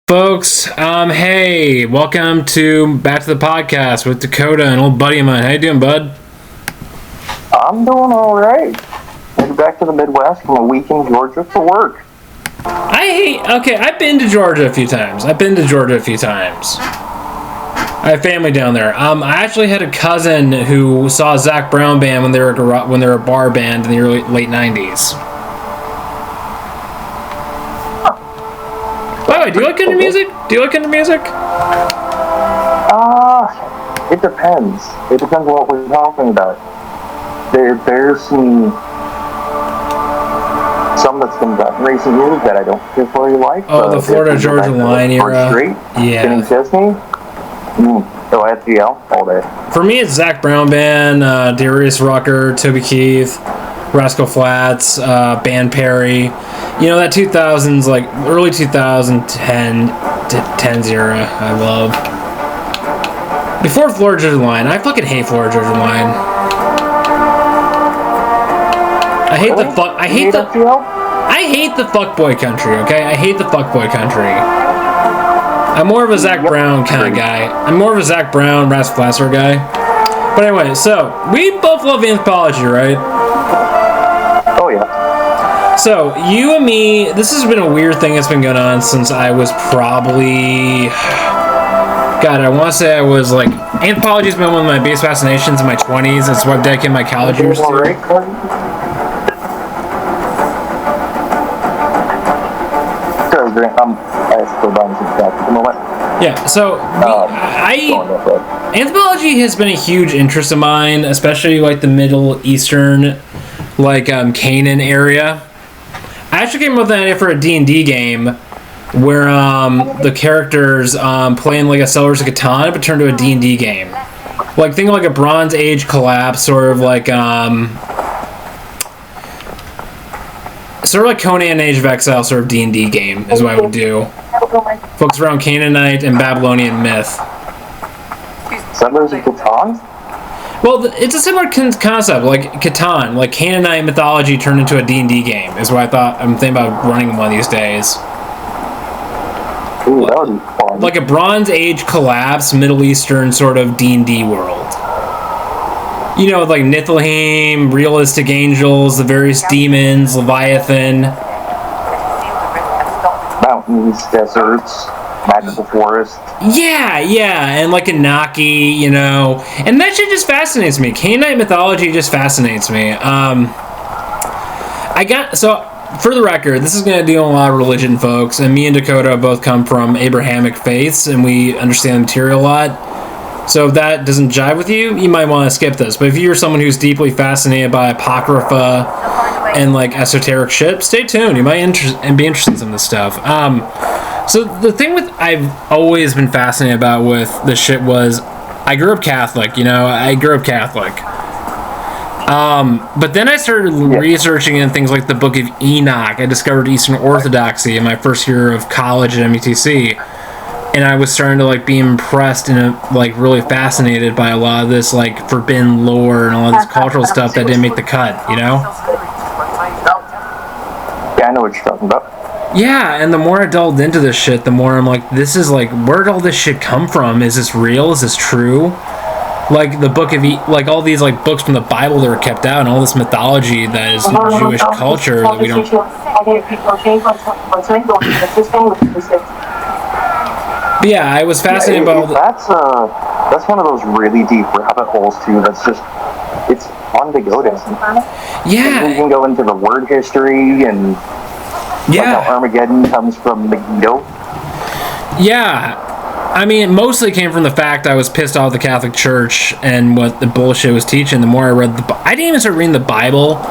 Folks, hey, welcome back to the podcast with Dakota, an old buddy of mine. How you doing, bud? I'm doing all right. Headed back to the Midwest from a week in Georgia for work. I've been to Georgia a few times. I have family down there. I actually had a cousin who saw Zac Brown band when they were a bar band in the late 90s. By the way, do you like country music? It depends. It depends on what we're talking about. There's some that's been done recently that I don't particularly like. Oh, the Florida Georgia Line era. Yeah. Kenny Chesney. FGL all day. For me, it's Zac Brown Band, Darius Rucker, Toby Keith, Rascal Flatts, Band Perry. You know, that 2000s, like early 2010s era, I love. Before Florida Georgia Line, I fucking hate Florida Georgia Line. I hate the fuckboy country, okay? I hate the fuckboy country. I'm more of a Zac Brown kind of guy. I'm more of a Zac Brown, Rascal Flatts guy. But anyway, so, we both love anthropology, right? Oh, yeah. So, you and me, this has been a weird thing that's been going on since I was probably... God, I want to say I was like... Anthropology has been one of my biggest fascinations in my 20s. That's what I've dedicated my college years to. Yeah, so anthropology has been a huge interest of mine, especially like the Middle Eastern, like Canaan area. I actually came up with an idea for a D&D game where the characters playing like a Settlers of Catan but turned to a D&D game. Like think of like a Bronze Age collapse, sort of like Conan Age of Exile sort of D&D game is what I would do. Focus around Canaanite and Babylonian myth. Settlers of Catan? Well, it's a similar concept, like Catan, like Canaanite mythology turned into a D&D game is what I'm thinking about running one of these days. Ooh, that would be fun. Like a Bronze Age collapse, Middle Eastern sort of D&D world. You know, like Niflheim, realistic angels, the various demons, Leviathan. Mountains, deserts, magical forest. Yeah, and like Anunnaki, you know. And that shit just fascinates me. Canaanite mythology just fascinates me. For the record, this is going to deal with a lot of religion, folks. And me and Dakota both come from Abrahamic faiths, and we understand the material a lot. So if that doesn't jive with you, you might want to skip this. But if you're someone who's deeply fascinated by Apocrypha and like esoteric shit, stay tuned. You might be interested in some of this stuff. So the thing I've always been fascinated about with this shit was I grew up Catholic, you know. But then I started researching in things like the Book of Enoch. I discovered Eastern Orthodoxy in my first year of college at METC. And I was starting to like be impressed and like really fascinated by a lot of this like forbidden lore and all of this cultural stuff that didn't make the cut, you know? Yeah, I know what you're talking about. Yeah, and the more I delved into this shit, the more I'm like, this is like, where did all this shit come from? Is this real? Is this true? Like the Book of like all these like books from the Bible that were kept out, and all this mythology that is Jewish culture that we don't. But yeah, I was fascinated by all that's one of those really deep rabbit holes too. That's just it's fun to go down. Yeah, you can go into the word history and like how Armageddon comes from Megiddo. Yeah. I mean, it mostly came from the fact I was pissed off the Catholic Church and what the bullshit was teaching. The more I read I didn't even start reading the Bible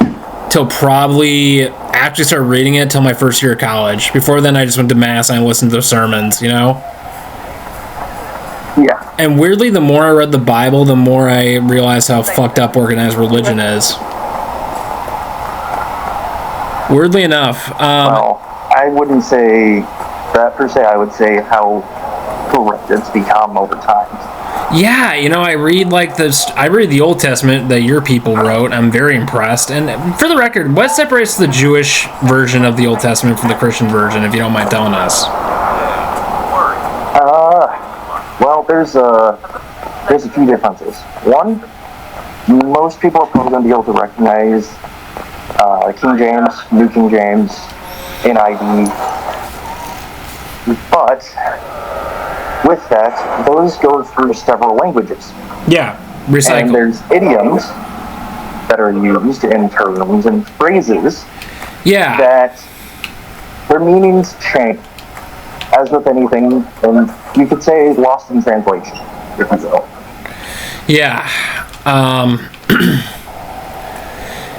till probably actually started reading it till my first year of college. Before then, I just went to mass and I listened to the sermons, you know? Yeah. And weirdly, the more I read the Bible, the more I realized how fucked up organized religion is. Weirdly enough. Well, I wouldn't say that per se. I would say how corrupt it's become over time. Yeah, you know, I read the Old Testament that your people wrote. I'm very impressed. And for the record, what separates the Jewish version of the Old Testament from the Christian version, if you don't mind telling us? there's a few differences. One, most people are probably going to be able to recognize King James, New King James, NIV, but with that, those go through several languages. Yeah, recycle. And there's idioms that are used in terms and phrases that their meanings change. As with anything, and you could say lost in translation, if you will. Yeah.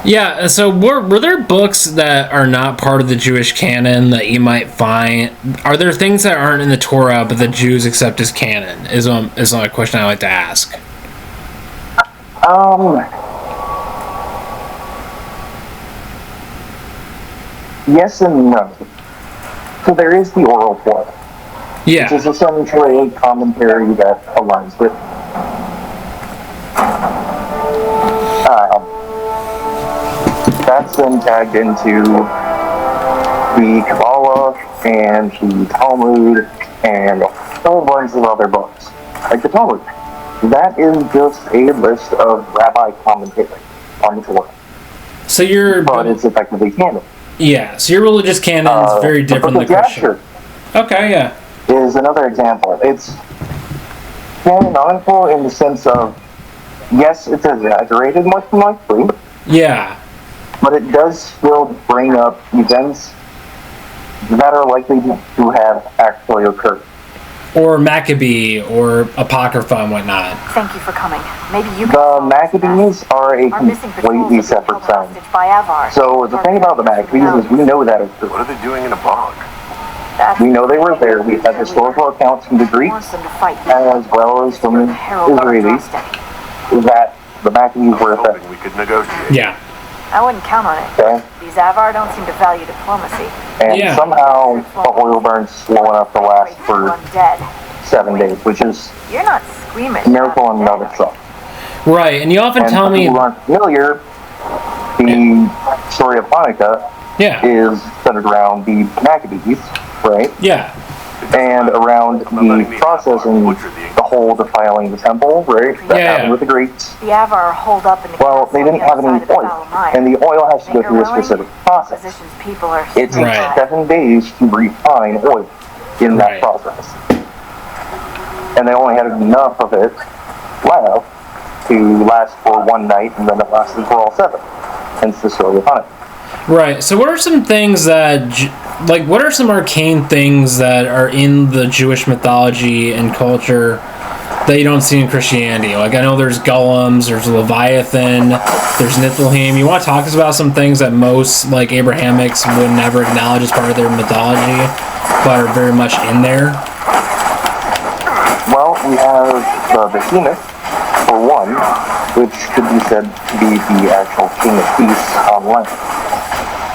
Yeah, so were there books that are not part of the Jewish canon that you might find? Are there things that aren't in the Torah but the Jews accept as canon? Is a question I like to ask. Yes and no. So there is the oral Torah. Yeah. Which is essentially a commentary that aligns with that's then tagged into the Kabbalah and the Talmud and a whole bunch of other books. Like the Talmud. That is just a list of rabbi commentary on the Torah. But it's effectively canon. Yeah, so your religious canon is very different than Christian. Okay, yeah. Is another example. It's canonical in the sense of, yes, it's exaggerated much more likely. Yeah. But it does still bring up events that are likely to have actually occurred. Or Maccabee, or Apocrypha and whatnot. Thank you for coming. Maybe you can The Maccabees are a completely separate sound. So the thing about the Maccabees is we know that is true. What are they doing in a bog? We know they were there. We have historical accounts from the Greeks, as well as from the Israelis, that the Maccabees were effective. We could negotiate. Yeah. I wouldn't count on it. Okay. These Avar don't seem to value diplomacy. And somehow the oil burns slow enough to last for 7 days, which is You're not screaming. a miracle in and of itself. Right, and you often tell me... If you aren't familiar, the story of Hanukkah is centered around the Maccabees, right? Yeah. And around the processing, the whole defiling the temple, right? That happened with the Greeks. The Avar hold up in the Well, they didn't have any oil, and the oil has to go through a specific process. It takes 7 days to refine oil in that process. And they only had enough of it left to last for one night, and then it lasted for all 7. Hence the story of Hanukkah. Right. So what are some things that, what are some arcane things that are in the Jewish mythology and culture that you don't see in Christianity? Like, I know there's golems, there's Leviathan, there's Niflheim. You want to talk about some things that most, Abrahamics would never acknowledge as part of their mythology, but are very much in there? Well, we have the Behemoth, for one, which could be said to be the actual king of beasts on land.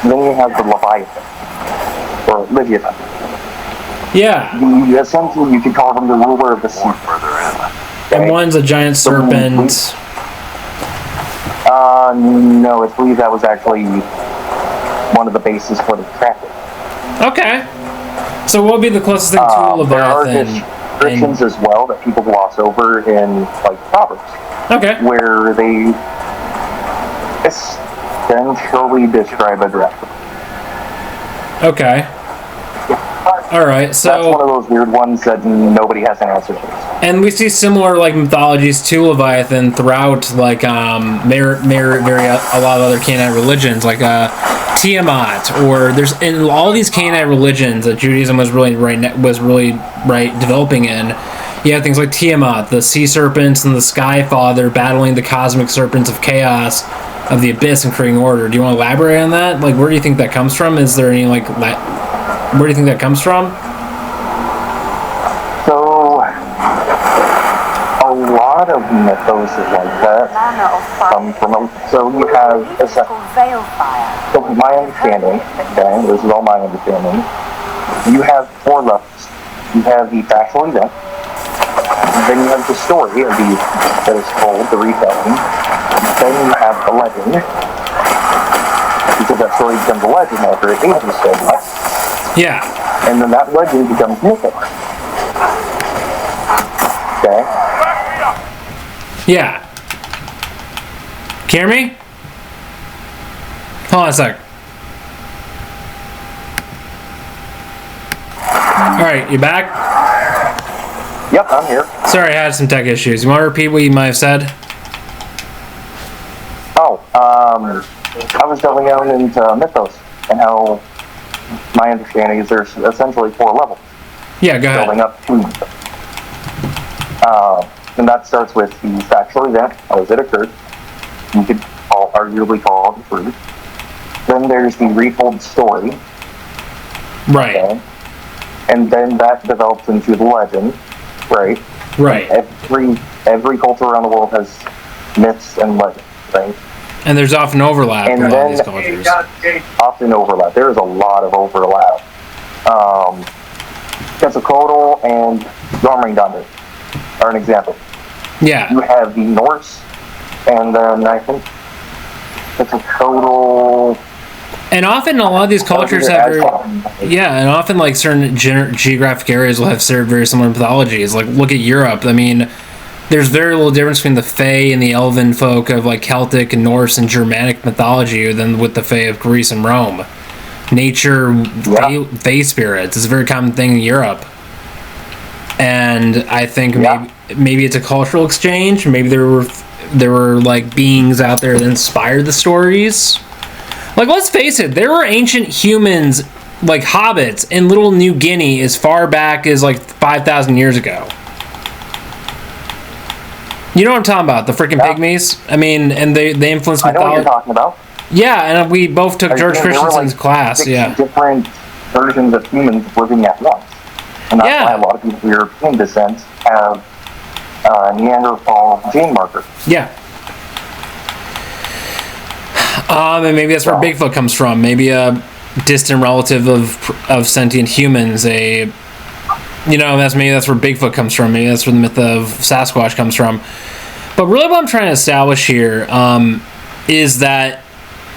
Then you have the Leviathan, or Leviathan. Yeah. Essentially, you could call them the ruler of the sea. And one's a giant serpent. No, I believe that was actually one of the bases for the traffic. Okay. So what would be the closest thing to Leviathan? There are descriptions as well that people gloss over in, Proverbs. Okay. Where they essentially describe a dragon. Okay. Alright, so... That's one of those weird ones that nobody has an answer to. And we see similar, mythologies to Leviathan throughout, a lot of other Canaanite religions, Tiamat, or there's in all these Canaanite religions that Judaism was really developing in. You have things like Tiamat, the sea serpents, and the Sky Father battling the cosmic serpents of chaos, of the abyss, and creating order. Do you want to elaborate on that? Where do you think that comes from? Is there any, where do you think that comes from? So, a lot of mythos like that come from, so you have, so my understanding, okay, this is all my understanding, you have 4 levels. You have the factual event, then you have the story that is told, the retelling, then you have the legend, because that story becomes a legend after it ages so much. Yeah. And then that legend becomes mythic. Okay? Yeah. Can you hear me? Hold on a sec. Alright, you back? Yep, I'm here. Sorry, I had some tech issues. You want to repeat what you might have said? I was delving out into mythos and how my understanding is there's essentially 4 levels. Yeah, go ahead. Building up to mythos. And that starts with the factual event, as it occurred. You could arguably call it the truth. Then there's the retold story. Right. Okay? And then that develops into the legend, right? Right. Every culture around the world has myths and legends, right? And there's often overlap And in all then these cultures. often overlap. There is a lot of overlap. Quetzalcoatl and Yarming are an example. Yeah. You have the Norse, and then I think Quetzalcoatl. And often a lot of these cultures have and often like certain geographic areas will have very similar mythologies. Like look at Europe. I mean, there's very little difference between the Fae and the Elven folk of like Celtic and Norse and Germanic mythology than with the Fae of Greece and Rome. Nature, Fae spirits is a very common thing in Europe. And I think maybe it's a cultural exchange. Maybe there were like beings out there that inspired the stories. Like, let's face it, there were ancient humans, like hobbits, in Little New Guinea as far back as, like, 5,000 years ago. You know what I'm talking about, the freaking pygmies? I mean, and they influenced mythology. I know what you're talking about. Yeah, and we both took George Christensen's class, 6 different versions of humans living at once. And that's why a lot of people with European descent have Neanderthal gene marker. Yeah. And maybe that's where Bigfoot comes from. Maybe a distant relative of sentient humans. Maybe that's where Bigfoot comes from. Maybe that's where the myth of Sasquatch comes from. But really, what I'm trying to establish here is that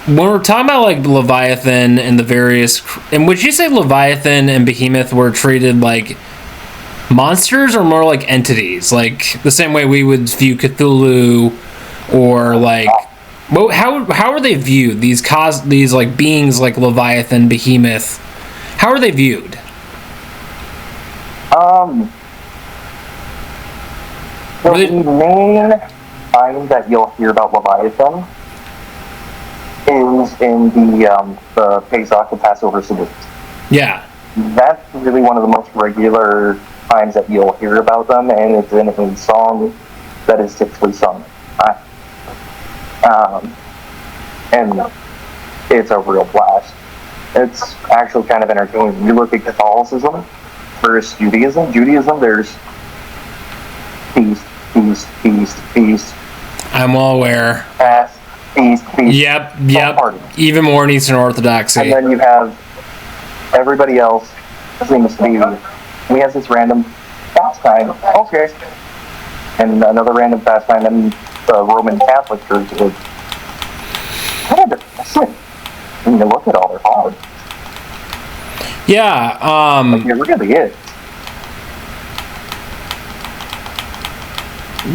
when we're talking about like Leviathan and the various, and would you say Leviathan and Behemoth were treated like monsters or more like entities, like the same way we would view Cthulhu or like? Well, how are they viewed? These like beings like Leviathan, Behemoth, how are they viewed? The main time that you'll hear about Leviathan is in the Pesach, the Passover salute. Yeah. That's really one of the most regular times that you'll hear about them, and it's in a song that is typically sung. And it's a real blast. It's actually kind of entertaining. You look at Catholicism versus Judaism. There's feast, feast, feast, feast. I'm well aware. Fast, feast, feast. Yep. Even more in Eastern Orthodoxy. And then you have everybody else seems to be. We have this random pastime. Okay. And another random pastime in the Roman Catholic Church is kind of depressing when you look at all their hard. Yeah, Like, it really is.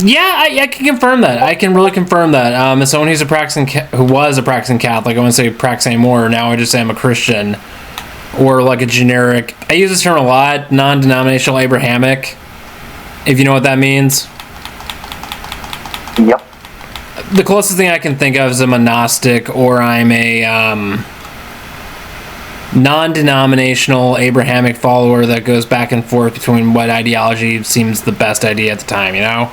Yeah, I can confirm that. I can really confirm that. As someone who was a practicing Catholic, I wouldn't say practice anymore. Now I just say I'm a Christian, or like a generic. I use this term a lot. Non-denominational Abrahamic, if you know what that means. Yep. The closest thing I can think of is I'm a Gnostic, or I'm a non-denominational Abrahamic follower that goes back and forth between what ideology seems the best idea at the time, you know?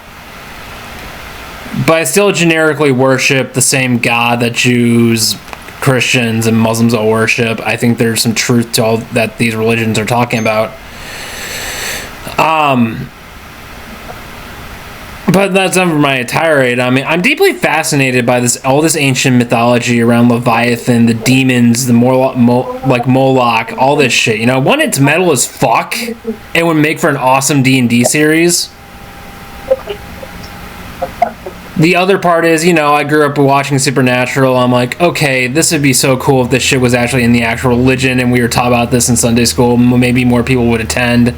But I still generically worship the same God that Jews, Christians, and Muslims all worship. I think there's some truth to all that these religions are talking about. But that's not for my tirade. I mean, I'm deeply fascinated by all this ancient mythology around Leviathan, the demons, the Moloch, all this shit. You know, one, it's metal as fuck. It would make for an awesome D&D series. The other part is, you know, I grew up watching Supernatural. I'm like, okay, this would be so cool if this shit was actually in the actual religion and we were taught about this in Sunday school. Maybe more people would attend.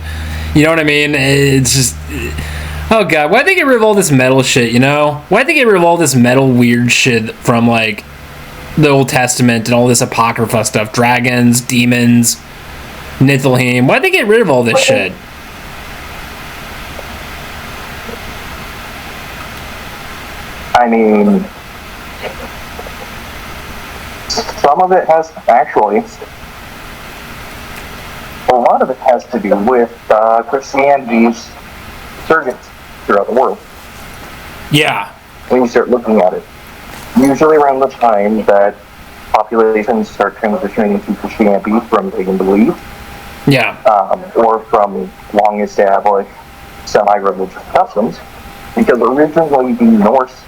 You know what I mean? It's just... Oh god, why'd they get rid of all this metal shit, you know? Why'd they get rid of all this metal weird shit from, like, the Old Testament and all this Apocrypha stuff? Dragons, demons, Niflheim. Why'd they get rid of all this shit? I mean, some of it has, actually, a lot of it has to do with Christianity's surgence throughout the world. Yeah. When you start looking at it, usually around the time that populations start transitioning into Christianity from pagan belief, Yeah. or from long-established semi-religious customs, because originally the Norse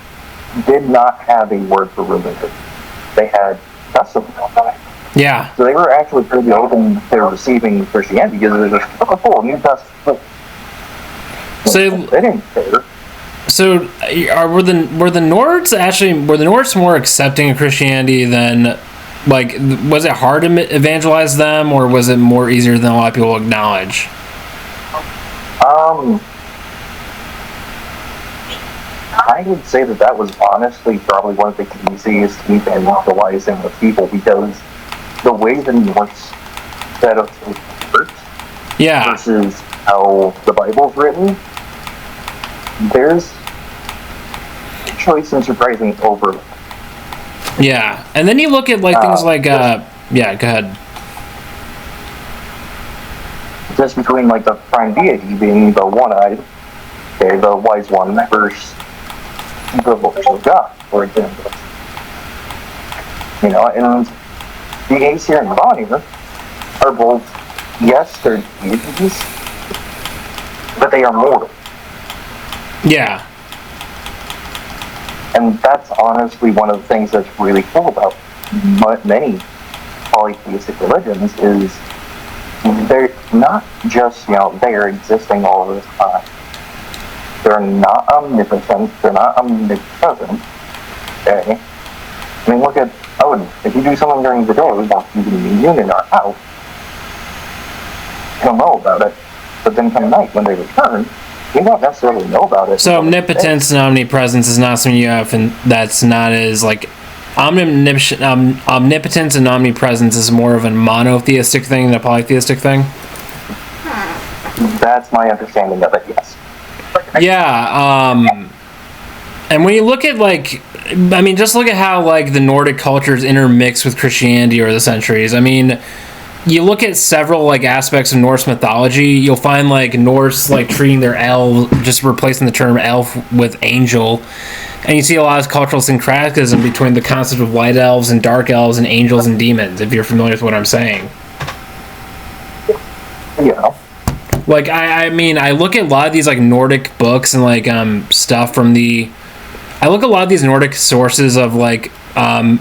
did not have a word for religion. They had customs. Yeah. So they were actually pretty open to receiving Christianity because it was just, oh, cool, New Testament. So They didn't care. So, were the Nords more accepting of Christianity than, like, was it hard to evangelize them, or was it more easier than a lot of people acknowledge? I would say that was honestly probably one of the easiest evangelizing of people, because the way the Norse set up the church versus how the Bible's written, there's choice and surprising overlap. Yeah, and then you look at like things like yeah, go ahead. Just between like the prime deity being the one-eyed, okay, the wise one, versus the voice of God, for example. You know, and the Aesir and Vanir are both, yes, they're deities, but they are mortal. Yeah. And that's honestly one of the things that's really cool about many polytheistic religions is they're not just, you know, they're existing all the time. They're not omnipotent, they're not omnipresent, okay? I mean, look at Odin. If you do something during the day, like using the moon in our house, you'll know about it. But then come night, when they return, you don't necessarily know about it. So omnipotence and omnipresence is not something you have, and that's not as like omnipotence and omnipresence is more of a monotheistic thing than a polytheistic thing. That's my understanding of it. Yes. Yeah. And when you look at like, I mean, just look at how like the Nordic cultures intermix with Christianity over the centuries. I mean, you look at several like aspects of Norse mythology, you'll find like Norse like treating their elf, just replacing the term elf with angel, and you see a lot of cultural syncretism between the concept of white elves and dark elves and angels and demons, if you're familiar with what I'm saying. Yeah. Like I mean, I look at a lot of these like Nordic books and like stuff from the, I look at a lot of these Nordic sources of like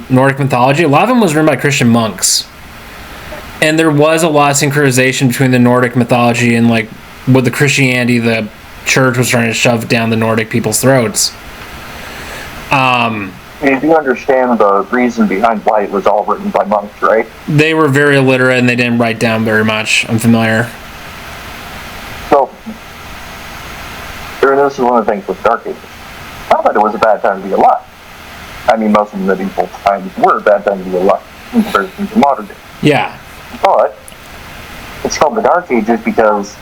Nordic mythology. A lot of them was written by Christian monks. And there was a lot of synchronization between the Nordic mythology and like what the Christianity the church was trying to shove down the Nordic people's throats. You do understand the reason behind why it was all written by monks, right? They were very illiterate and they didn't write down very much. I'm familiar. So, this is one of the things with Dark Ages. Not that it was a bad time to be alive. I mean, most of the medieval times were a bad time to be alive in comparison to modern day. Yeah. But it's called the Dark Ages because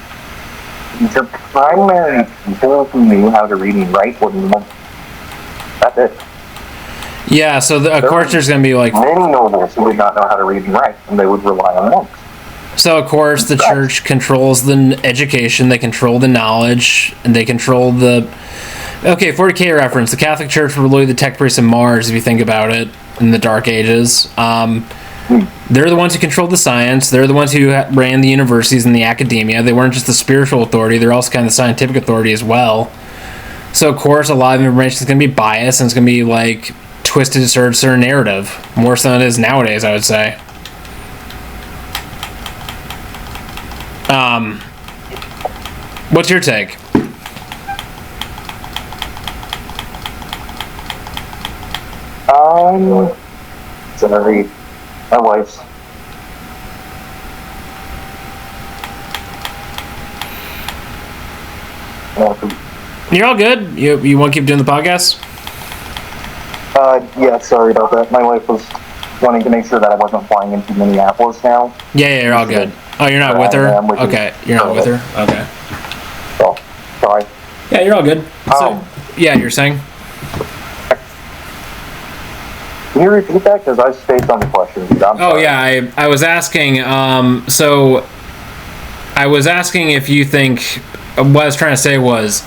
the primary people who knew how to read and write were monks. That's it. Yeah, so of course there's going to be like many nobles who did not know how to read and write, and they would rely on monks. So of course the church controls the education, they control the knowledge, and they control the... Okay, 40K reference. The Catholic Church were really the tech priests of Mars, if you think about it, in the Dark Ages. They're the ones who controlled the science. They're the ones who ran the universities and the academia. They weren't just the spiritual authority. They're also kind of the scientific authority as well. So, of course, a lot of information is going to be biased, and it's going to be, like, twisted to serve a certain narrative. More so than it is nowadays, I would say. What's your take? Sorry. My wife's. You're all good. You want to keep doing the podcast? Yeah, sorry about that. My wife was wanting to make sure that I wasn't flying into Minneapolis now. Yeah, you're all good. Oh, you're not with her? Okay, you're not with her? Okay. So, sorry. Yeah, you're all good. So, yeah, you're saying? Can you repeat that? Because I spaced on the question. Yeah, I was asking, so I was asking if you think, what I was trying to say was,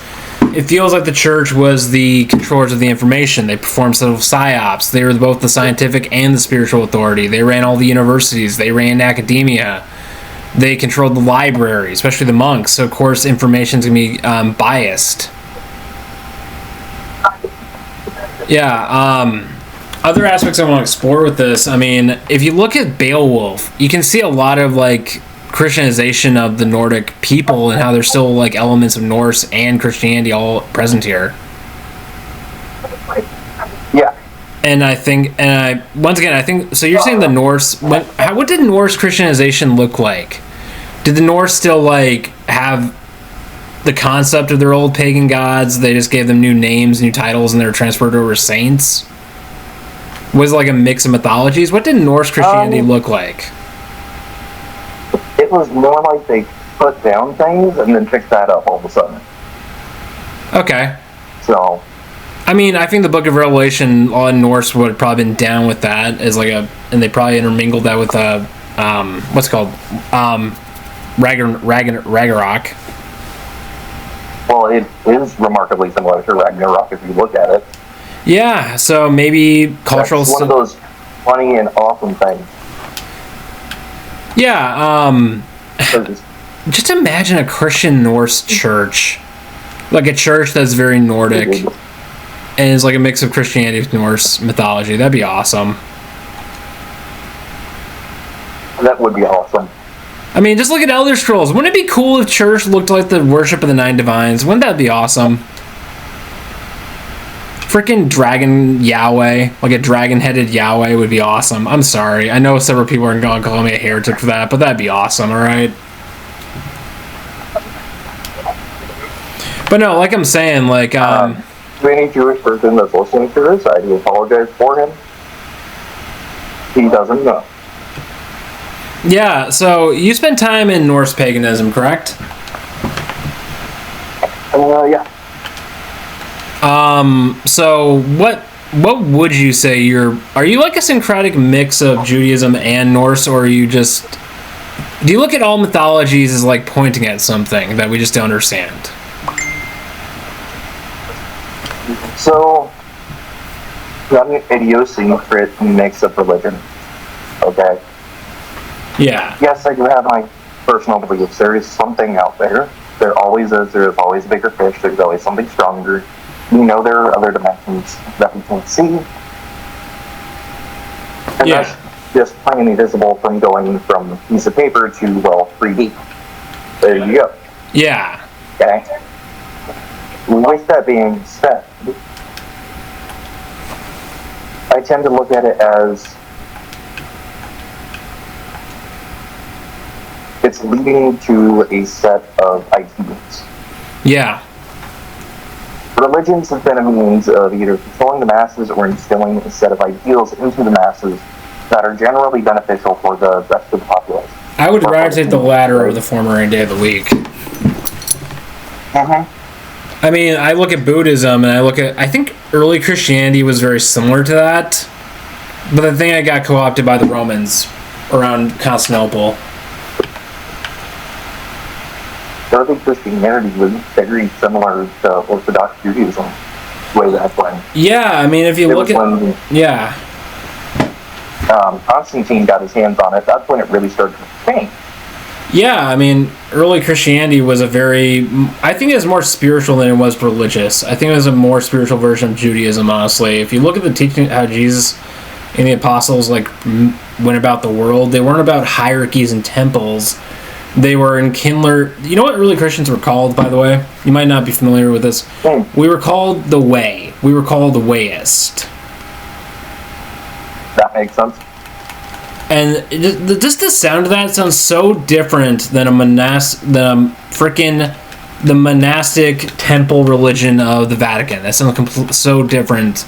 it feels like the church was the controllers of the information. They performed sort of psyops. They were both the scientific and the spiritual authority. They ran all the universities. They ran academia. They controlled the library, especially the monks. So, of course, information's going to be biased. Yeah, other aspects I want to explore with this, I mean, if you look at Beowulf, you can see a lot of, like, Christianization of the Nordic people and how there's still, like, elements of Norse and Christianity all present here. Yeah. And I think, once again, I think, so you're saying the Norse, what did Norse Christianization look like? Did the Norse still, like, have the concept of their old pagan gods? They just gave them new names, new titles, and they were transferred over as saints? Was it like a mix of mythologies? What did Norse Christianity look like? It was more like they put down things and then picked that up all of a sudden. Okay. So, I mean, I think the Book of Revelation on Norse would have probably been down with that as like and they probably intermingled that with what's it called? Ragnarok. Well, it is remarkably similar to Ragnarok if you look at it. Yeah, so maybe cultural... That's one of those funny and awesome things. Yeah, just imagine a Christian Norse church. Like a church that's very Nordic. And is like a mix of Christianity with Norse mythology. That'd be awesome. That would be awesome. I mean, just look at Elder Scrolls. Wouldn't it be cool if church looked like the worship of the Nine Divines? Wouldn't that be awesome? Freaking dragon Yahweh, like a dragon-headed Yahweh would be awesome. I'm sorry. I know several people are going to call me a heretic for that, but that'd be awesome, alright? But no, like I'm saying, like... to any Jewish person that's listening to this, I do apologize for him. He doesn't know. Yeah, so you spent time in Norse paganism, correct? Yeah. So what would you say are you like a syncretic mix of Judaism and Norse, or are you just, do you look at all mythologies as like pointing at something that we just don't understand? So, I'm an idiosyncratic mix of religion. Okay? Yeah. Yes, I do have my personal beliefs. There is something out there. There always is. There is always a bigger fish. There's always something stronger. We know there are other dimensions that we can't see. And that's just plain invisible from going from a piece of paper to, 3D. There you go. Yeah. Okay? With that being said, I tend to look at it as it's leading to a set of ideals. Yeah. Religions have been a means of either controlling the masses or instilling a set of ideals into the masses that are generally beneficial for the rest of the population. I would rather take the latter over the former any day of the week. I mean, I look at Buddhism and I think early Christianity was very similar to that, but I think I got co-opted by the Romans around Constantinople. Early Christianity was very similar to Orthodox Judaism way back when. Yeah, I mean, if you look at... Yeah. Constantine got his hands on it. That's when it really started to change. Yeah, I mean, early Christianity was I think it was more spiritual than it was religious. I think it was a more spiritual version of Judaism, honestly. If you look at the teaching, how Jesus and the apostles, like, went about the world, they weren't about hierarchies and temples. They were in Kindler. You know what early Christians were called, by the way? You might not be familiar with this. We were called the Way. We were called the Wayist. That makes sense. And just the sound of that sounds so different than a freaking the monastic temple religion of the Vatican. That sounds so different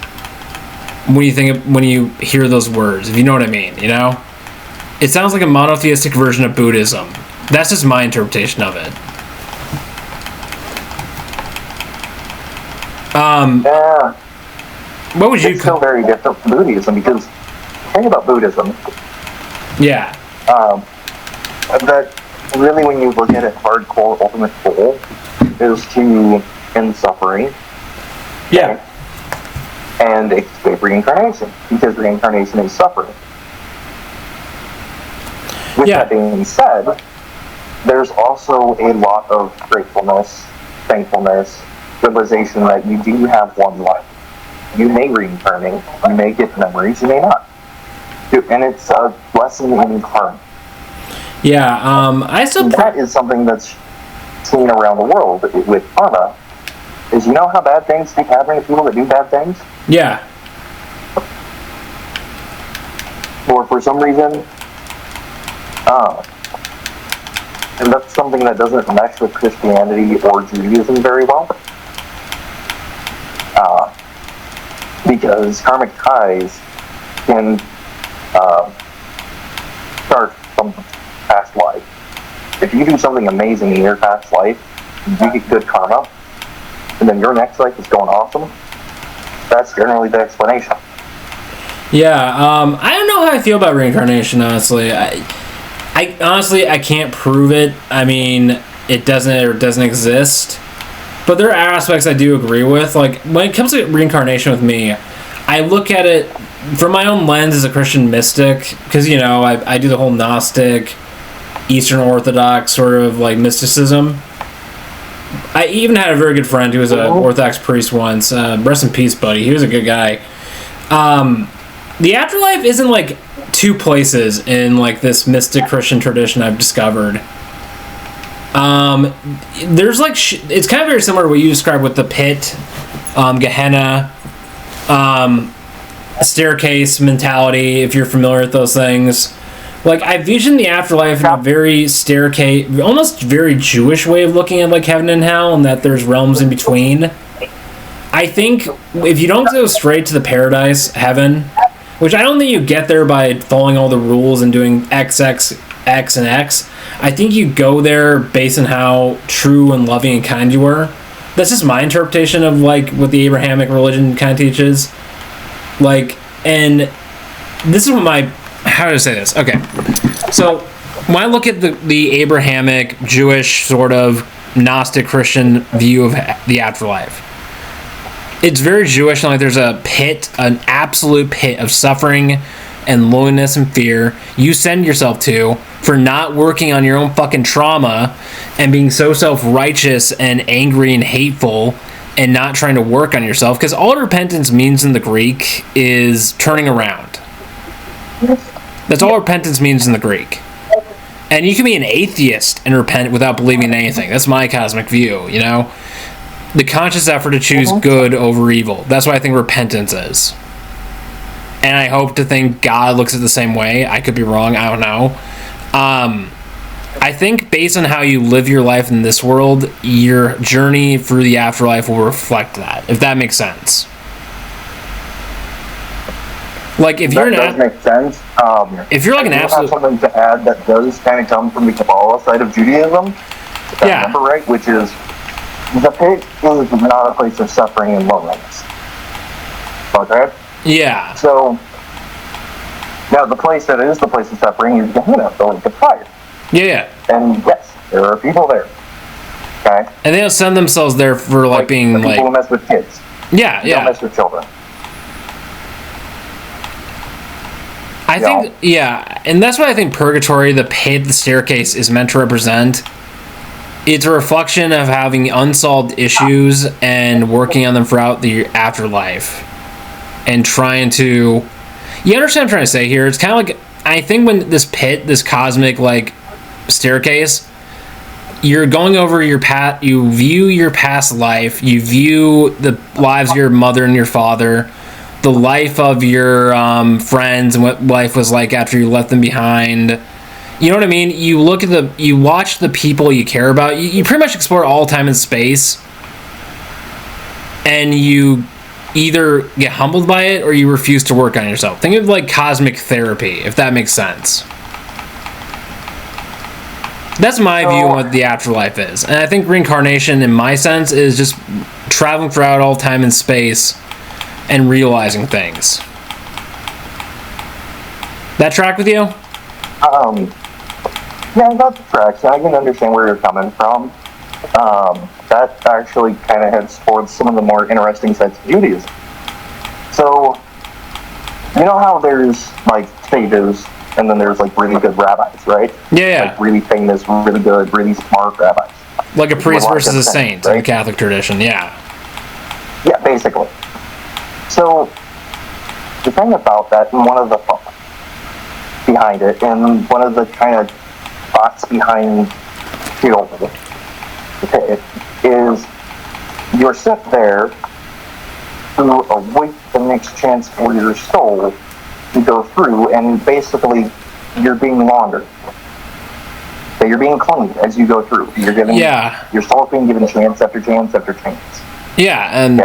when you hear those words, if you know what I mean, you know? It sounds like a monotheistic version of Buddhism. That's just my interpretation of it. Yeah. What would you It's still very different from Buddhism, because the thing about Buddhism, yeah, that really, when you look at it, hardcore ultimate goal is to end suffering. yeah, And escape reincarnation, because reincarnation is suffering. With Yeah. that being said, there's also a lot of gratefulness, thankfulness, realization that you do have one life. You may reincarnate, you may get memories, you may not. And it's a lesson in karma. yeah. I still That is something that's seen around the world with karma. Is, you know how bad things keep happening to people that do bad things? yeah, Or for some reason, and that's something that doesn't mesh with Christianity or Judaism very well. Because karmic ties can start from past life. If you do something amazing in your past life, you get good karma, and then your next life is going awesome, that's generally the explanation. yeah. I don't know how I feel about reincarnation, honestly. I honestly, I can't prove it. I mean, it doesn't exist. But there are aspects I do agree with. Like, when it comes to reincarnation with me, I look at it from my own lens as a Christian mystic, because, you know, I do the whole Gnostic, Eastern Orthodox sort of, like, mysticism. I even had a very good friend who was an Orthodox priest once. Rest in peace, buddy. He was a good guy. The afterlife isn't, like, two places in, like, this mystic Christian tradition I've discovered. There's like it's kind of very similar to what you described with the pit, Gehenna, staircase mentality, if you're familiar with those things. Like, I vision the afterlife in a very staircase, almost very Jewish way of looking at, like, heaven and hell, and that there's realms in between. I think if you don't go straight to the paradise, heaven, which I don't think you get there by following all the rules and doing X, and X. I think you go there based on how true and loving and kind you were. That's just my interpretation of, like, what the Abrahamic religion kind of teaches. Like, and this is what how do I say this? Okay. So, when I look at the Abrahamic, Jewish, sort of Gnostic Christian view of the afterlife, it's very Jewish, and, like, there's a pit, an absolute pit of suffering and loneliness and fear you send yourself to for not working on your own fucking trauma and being so self-righteous and angry and hateful and not trying to work on yourself, because all repentance means in the Greek is turning around. That's all repentance means in the Greek. And you can be an atheist and repent without believing in anything. That's my cosmic view, you know? The conscious effort to choose good over evil. That's what I think repentance is. And I hope to think God looks at it the same way. I could be wrong. I don't know. I think based on how you live your life in this world, your journey through the afterlife will reflect that, if that makes sense. Like, if you're that does make sense. if you're like an absolute... I have something to add that does kind of come from the Kabbalah side of Judaism, if I remember right, which is the pit is not a place of suffering and loneliness. Okay? Yeah. So, now the place that is the place of suffering is Gehenna, the lake of fire. Yeah. And yes, there are people there. Okay? And they don't send themselves there for, like being, the people like... who mess with kids. Yeah, Don't mess with children. I think, yeah, and that's what I think purgatory, the pit, the staircase, is meant to represent. It's a reflection of having unsolved issues and working on them throughout the afterlife. And trying to... You understand what I'm trying to say here? It's kind of like... I think when this pit, this cosmic, like, staircase, you're going over your past... You view your past life. You view the lives of your mother and your father. The life of your friends and what life was like after you left them behind. You know what I mean? You watch the people you care about. You pretty much explore all time and space, and you either get humbled by it or you refuse to work on yourself. Think of like cosmic therapy, if that makes sense. That's my view on what the afterlife is. And I think reincarnation, in my sense, is just traveling throughout all time and space and realizing things. That track with you? Yeah, that tracks. I can understand where you're coming from. That actually kind of heads towards some of the more interesting sides of Judaism. So, you know how there's, like, sages, and then there's, like, really good rabbis, right? Yeah. Like, really famous, really good, really smart rabbis. Like a priest versus a saint, right? In the Catholic tradition, yeah. Yeah, basically. So, the thing about that, and one of the thoughts behind it, and one of the kind of thoughts behind it is you're set there to await the next chance for your soul to go through, and basically you're being laundered. So you're being cleaned as you go through. You're giving your soul's being given chance after chance after chance. Yeah, and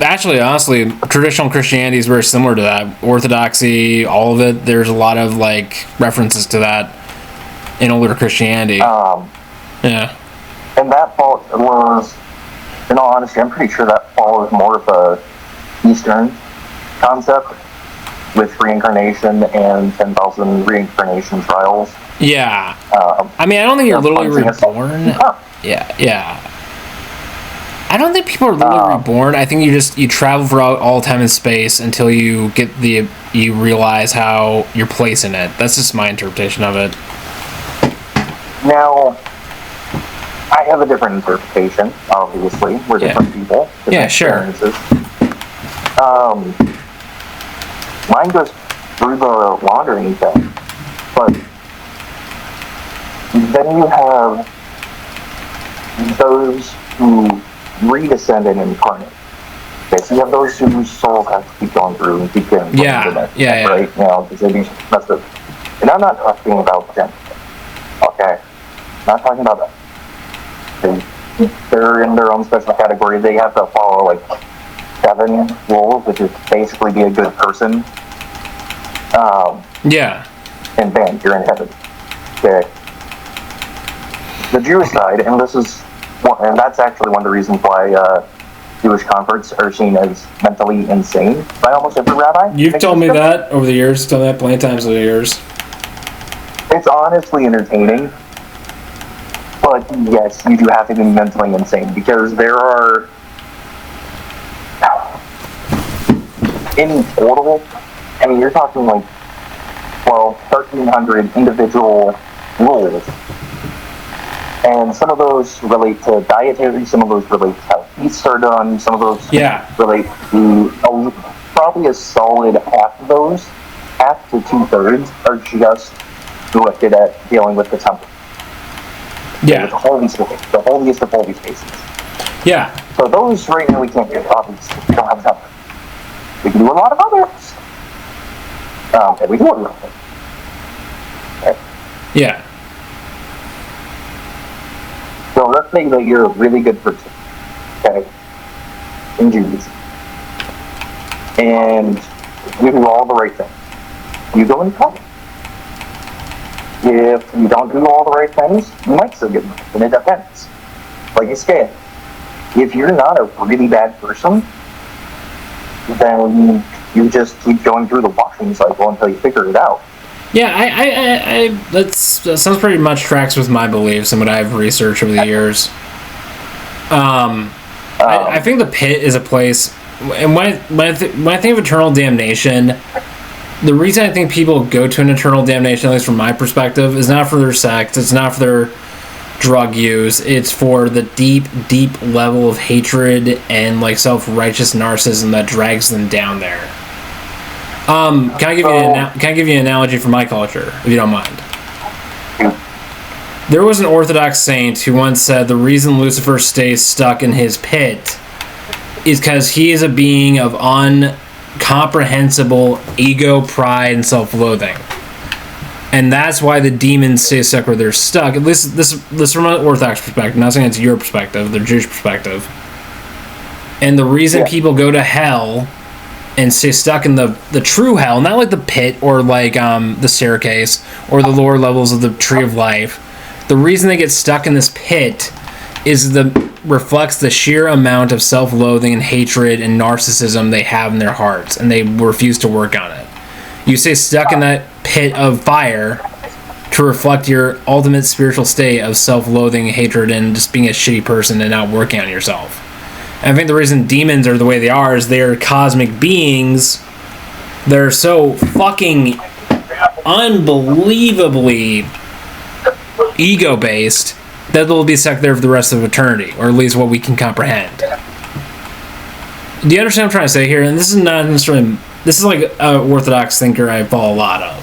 actually, honestly, traditional Christianity is very similar to that. Orthodoxy, all of it, there's a lot of like references to that in older Christianity. Yeah. And that was, in all honesty, I'm pretty sure that follows more of a Eastern concept with reincarnation and 10,000 reincarnation trials. Yeah. I mean, I don't think you're literally reborn. Yeah. I don't think people are literally reborn. I think you travel throughout all time and space until you realize how your place in it. That's just my interpretation of it. Now, I have a different interpretation, obviously. We're different people. Different experiences. Mine goes through the laundering thing. But then you have those who redescend and incarnate. Okay, so you have those whose souls have to keep going through and keep getting right now because they be messed up. And I'm not talking about them. Okay? Not talking about that. They're in their own special category. They have to follow like 7 rules, which is basically be a good person. And bam, you're in heaven. Okay. The Jewish side, and that's actually one of the reasons why Jewish converts are seen as mentally insane by almost every rabbi. You've told me that over the years. Told me that plenty of times over the years. It's honestly entertaining. But yes, you do have to be mentally insane because there are, in total, I mean, you're talking like 1,300 individual rules. And some of those relate to dietary, some of those relate to how feasts are done, some of those relate to probably a solid half of those, half to 2/3 are just directed at dealing with the temple. Yeah. The holiest of holy spaces. Yeah. So those right now we can't do, obviously. We don't have time. We can do a lot of others. And we do a lot of them. Okay. Yeah. So let's say that you're a really good person. Okay. In Judaism. And you do all the right things. You go in trouble. If you don't do all the right things, you might still get money, and it depends. Like a scale. If you're not a really bad person, then you just keep going through the washing cycle until you figure it out. Yeah, that sounds pretty much tracks with my beliefs and what I've researched over the years. I think the pit is a place, and when I think of eternal damnation, the reason I think people go to an eternal damnation, at least from my perspective, is not for their sex, it's not for their drug use, it's for the deep, deep level of hatred and like self-righteous narcissism that drags them down there. Can I give you an analogy from my culture, if you don't mind? There was an Orthodox saint who once said the reason Lucifer stays stuck in his pit is because he is a being of uncomprehensible ego, pride, and self-loathing. And that's why the demons stay stuck where they're stuck. At least this from an Orthodox perspective. Not saying it's your perspective, the Jewish perspective. And the reason people go to hell and stay stuck in the true hell, not like the pit or like the staircase or the lower levels of the tree of life. The reason they get stuck in this pit reflects the sheer amount of self-loathing and hatred and narcissism they have in their hearts, and they refuse to work on it. You stay stuck in that pit of fire to reflect your ultimate spiritual state of self-loathing, hatred, and just being a shitty person and not working on yourself. And I think the reason demons are the way they are is they're cosmic beings. They're so fucking unbelievably ego-based that they'll be stuck there for the rest of eternity, or at least what we can comprehend. Do you understand what I'm trying to say here? And this is not necessarily... This is like an Orthodox thinker I follow a lot of.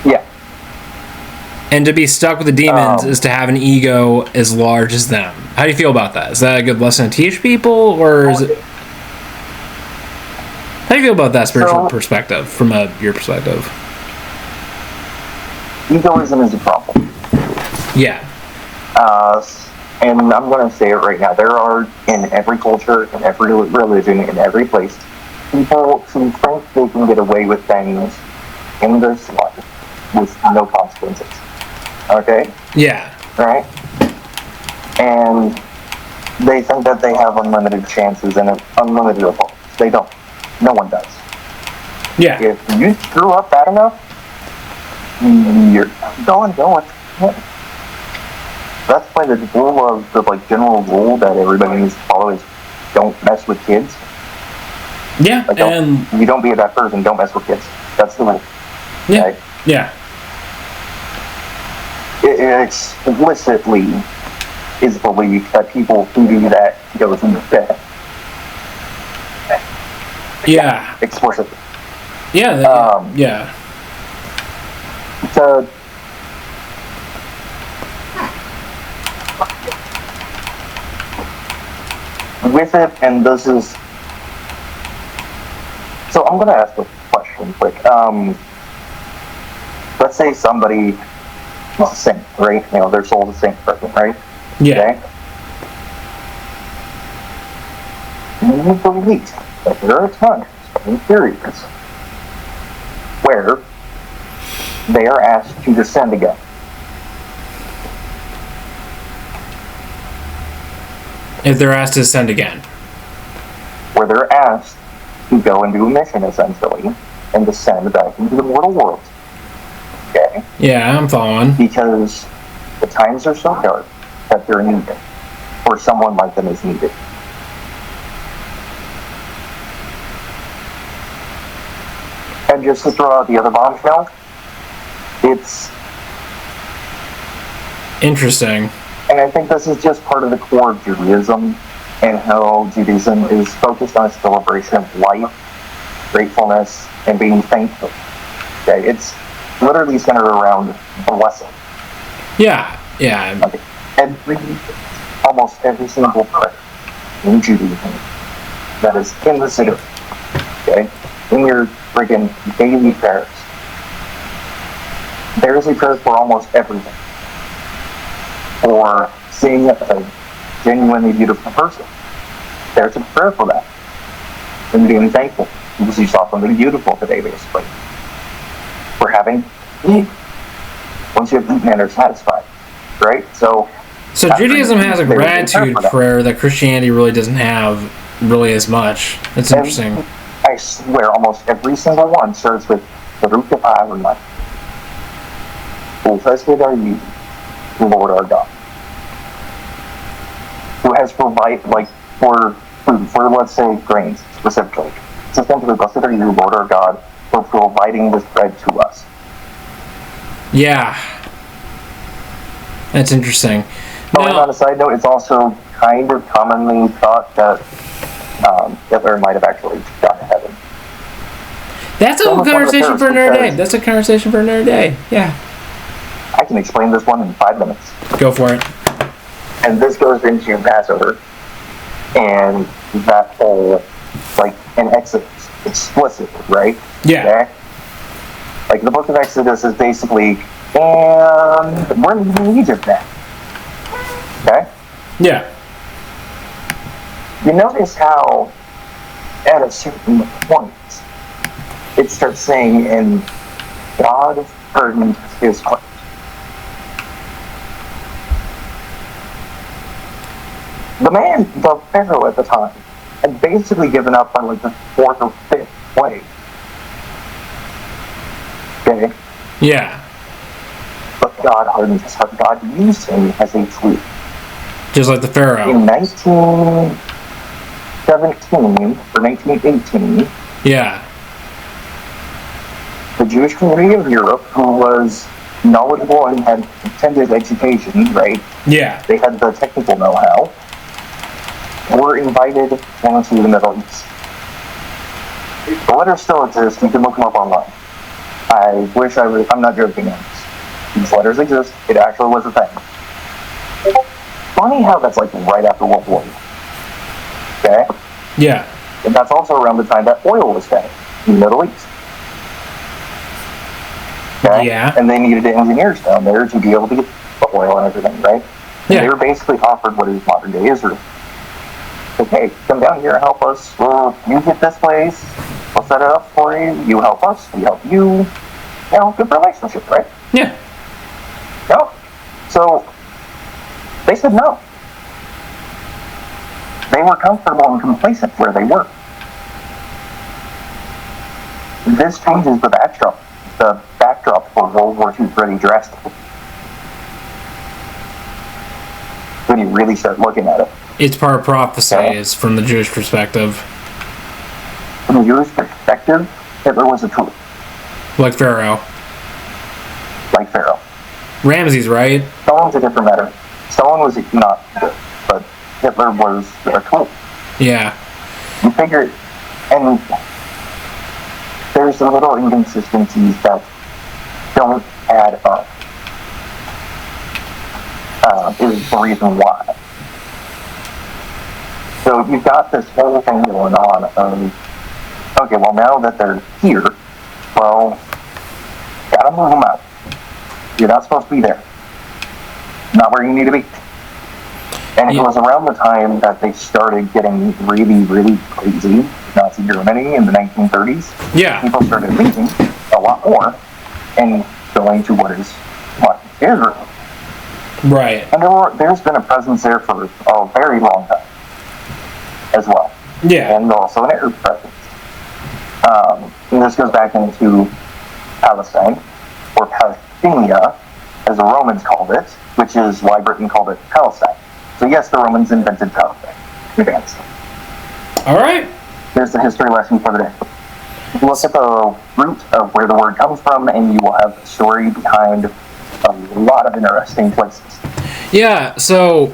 Yeah. And to be stuck with the demons is to have an ego as large as them. How do you feel about that? Is that a good lesson to teach people, or is it... How do you feel about that spiritual perspective, from your perspective? Egoism is a problem. Yeah. And I'm going to say it right now. There are, in every culture, in every religion, in every place, people who think they can get away with things in this life with no consequences. Okay? Yeah. Right? And they think that they have unlimited chances and unlimited opponents. They don't. No one does. Yeah. If you screw up bad enough, you're going. That's why the rule of the general rule that everybody needs to follow is don't mess with kids. Yeah, you don't be a bad person. Don't mess with kids. That's the rule. Yeah, okay? Yeah. It explicitly is believed that people who do that go to bed. Yeah. Explicitly. Yeah. Yeah. So. With it, and this is... So I'm going to ask a question quick. Let's say somebody is a saint, right? You know, their soul's a saint person, right? Yeah. Okay? You believe that there are times and periods where they are asked to descend again. If they're asked to ascend again. Where they're asked to go and do a mission, essentially, and descend back into the mortal world. Okay? Yeah, I'm following. Because the times are so dark that they're needed. Or someone like them is needed. And just to throw out the other bombshell, it's... Interesting. And I think this is just part of the core of Judaism, and how Judaism is focused on a celebration of life, gratefulness, and being thankful. Okay, it's literally centered around blessing. Yeah, yeah. Okay. Almost every single prayer in Judaism that is in the Siddur, okay, in your friggin' daily prayers, there is a prayer for almost everything. For seeing a genuinely beautiful person, there's a prayer for that. And being thankful because you saw something beautiful today, basically. For having eaten. Once you have eaten and are satisfied, right? So Judaism has a gratitude prayer that Christianity really doesn't have really as much. That's interesting. I swear, almost every single one starts with Baruch Atah Adonai. Blessed are you, Lord our God, who has provided, for food, for, let's say, grains, specifically. It's essentially, blessed are you, Lord our God, for providing this bread to us. Yeah. That's interesting. But on a side note, it's also kind of commonly thought that Hitler might have actually gone to heaven. That's a conversation for another day. That's a conversation for another day. Yeah. I can explain this one in 5 minutes. Go for it. And this goes into Passover and that whole, in Exodus, explicitly, right? Yeah. Okay? Like, the Book of Exodus is basically, and we're leaving Egypt now. Okay? Yeah. You notice how, at a certain point, it starts saying, and God hardened his heart. The Pharaoh at the time, had basically given up by like the 4th or 5th plague. Okay? Yeah. But God hardened his heart. God used him as a tool. Just like the Pharaoh. In 1917 or 1918, Yeah. the Jewish community of Europe, who was knowledgeable and had attended education, right? Yeah. They had the technical know-how, were invited into the Middle East. The letters still exist. You can look them up online. I wish I was. I'm not joking on this. These letters exist. It actually was a thing. Funny how that's like right after World War II. Okay? Yeah. And that's also around the time that oil was found in the Middle East. Okay? Yeah. And they needed engineers down there to be able to get the oil and everything, right? And Yeah. they were basically offered what is modern day Israel. Okay, come down here and help us. Well, you get this place. We'll set it up for you. You help us. We help you. You know, good relationship, right? Yeah. No. So, they said no. They were comfortable and complacent where they were. This changes the backdrop for World War II pretty drastically. When you really start looking at it. It's part of prophecy, Okay. is from the Jewish perspective. From the Jewish perspective, Hitler was a tool, Like Pharaoh. like Pharaoh. Ramses, right? Stalin's a different matter. Stalin was not good, but Hitler was a tool. Yeah. You figure, and there's a little inconsistencies that don't add up. Is the reason why. So you've got this whole thing going on of, okay, well now that they're here, well, gotta move them out. You're not supposed to be there. Not where you need to be. And it was around the time that they started getting really, really crazy, Nazi Germany in the 1930s. Yeah. People started leaving a lot more and going to what is modern Israel. Right. And there's been a presence there for a very long time as well. Yeah. And also an Arab presence. And this goes back into Palestine, or Palestina, as the Romans called it, which is why Britain called it Palestine. So yes, the Romans invented Palestine. Advanced. All right. There's the history lesson for the day. Look at the root of where the word comes from, and you will have the story behind a lot of interesting places. Yeah, so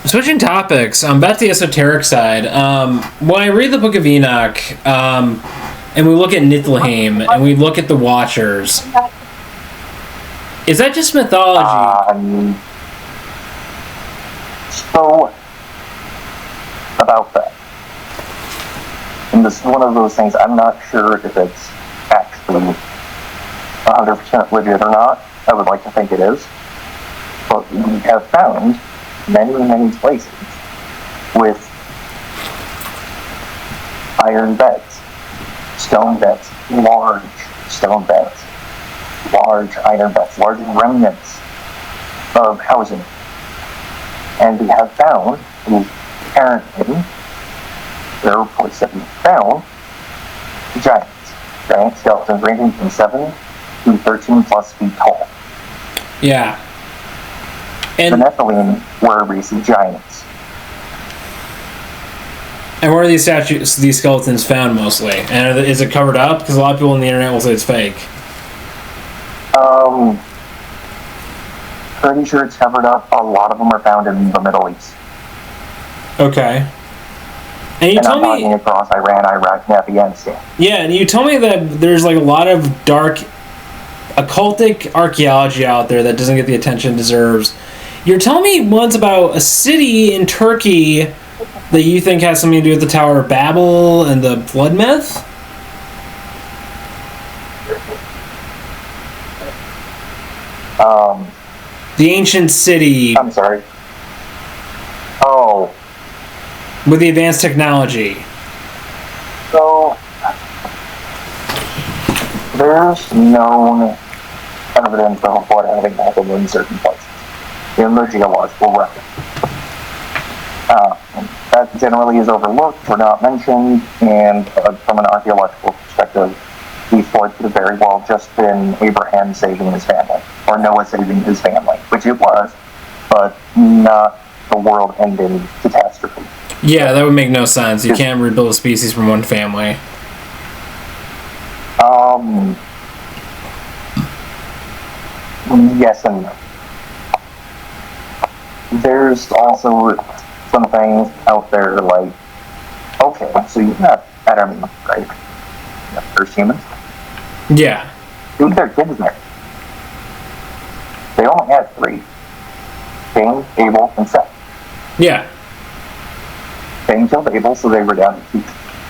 switching topics, back to the esoteric side. When I read the Book of Enoch, and we look at Niflheim, and we look at the Watchers, is that just mythology? So, about that. And this is one of those things, I'm not sure if it's actually 100% legit or not. I would like to think it is. But we have found many, many places with iron beds, stone beds, large stone beds, large iron beds, large remnants of housing. And we have found, apparently, there are reports that we found giant skeletons ranging from 7 to 13 plus feet tall. Yeah. And The Nephilim were recent giants. And where are these statues, these skeletons found mostly? And is it covered up? Because a lot of people on the internet will say it's fake. Pretty sure it's covered up. A lot of them are found in the Middle East. Okay. And you And told I'm talking me, across Iran, Iraq, and Afghanistan. yeah, and you told me that there's like a lot of dark, occultic archaeology out there that doesn't get the attention it deserves. You're telling me once about a city in Turkey that you think has something to do with the Tower of Babel and the flood myth? The ancient city. I'm sorry. Oh. With the advanced technology. So, there's known evidence of what having happened in certain places in the geological record. That generally is overlooked or not mentioned, and from an archaeological perspective, the flood could have very well just been Abraham saving his family, or Noah saving his family, which it was, but not the world-ending catastrophe. Yeah, that would make no sense. You can't rebuild a species from one family. Yes and no. There's also some things out there like, okay, so you have Adam, right? The first humans. Yeah. Who their kids there? They only had 3. Cain, Abel, and Seth. Yeah. Cain killed Abel, so they were down to 2.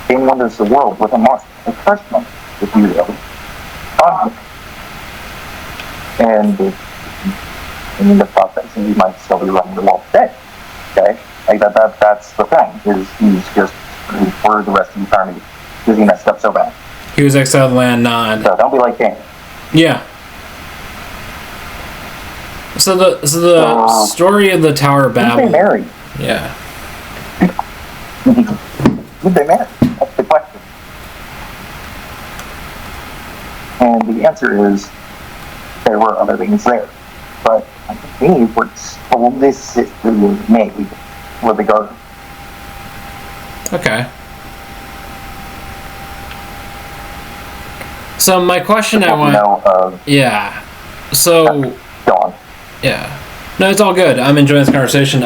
Cain wanders the world with a monster, a first one, if you will. And in the process, he might still be running the world today. Okay? Like that's the thing, is he's just for the rest of eternity because he messed up so bad. He was exiled to land nod. So don't be like Cain. Yeah. So the story of the Tower of Babel. Who'd they marry? Yeah. Who'd they marry? That's the question. And the answer is there were other things there. But I think what's oldest it was made with the garden. Okay. So my question yeah. So go on. Yeah. No, it's all good. I'm enjoying this conversation.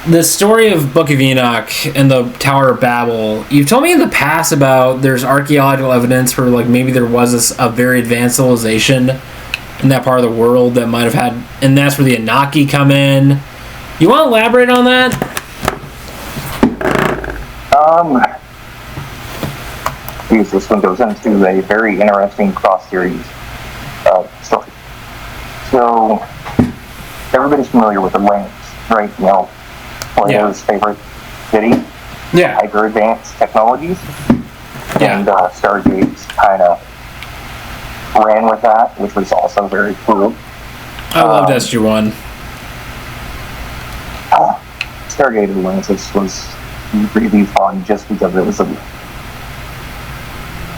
The story of Book of Enoch and the Tower of Babel, you've told me in the past about there's archaeological evidence for like maybe there was a very advanced civilization in that part of the world that might have had, and that's where the Anunnaki come in. You want to elaborate on that? This one goes into a very interesting cross-series story. So, everybody's familiar with Atlantis, right? You know, Plato's favorite city. Yeah. Hyper-advanced technologies. Yeah. And Stargate's kind of ran with that, which was also very cool. I loved SG-1. Stargate Atlantis was really fun just because it was a...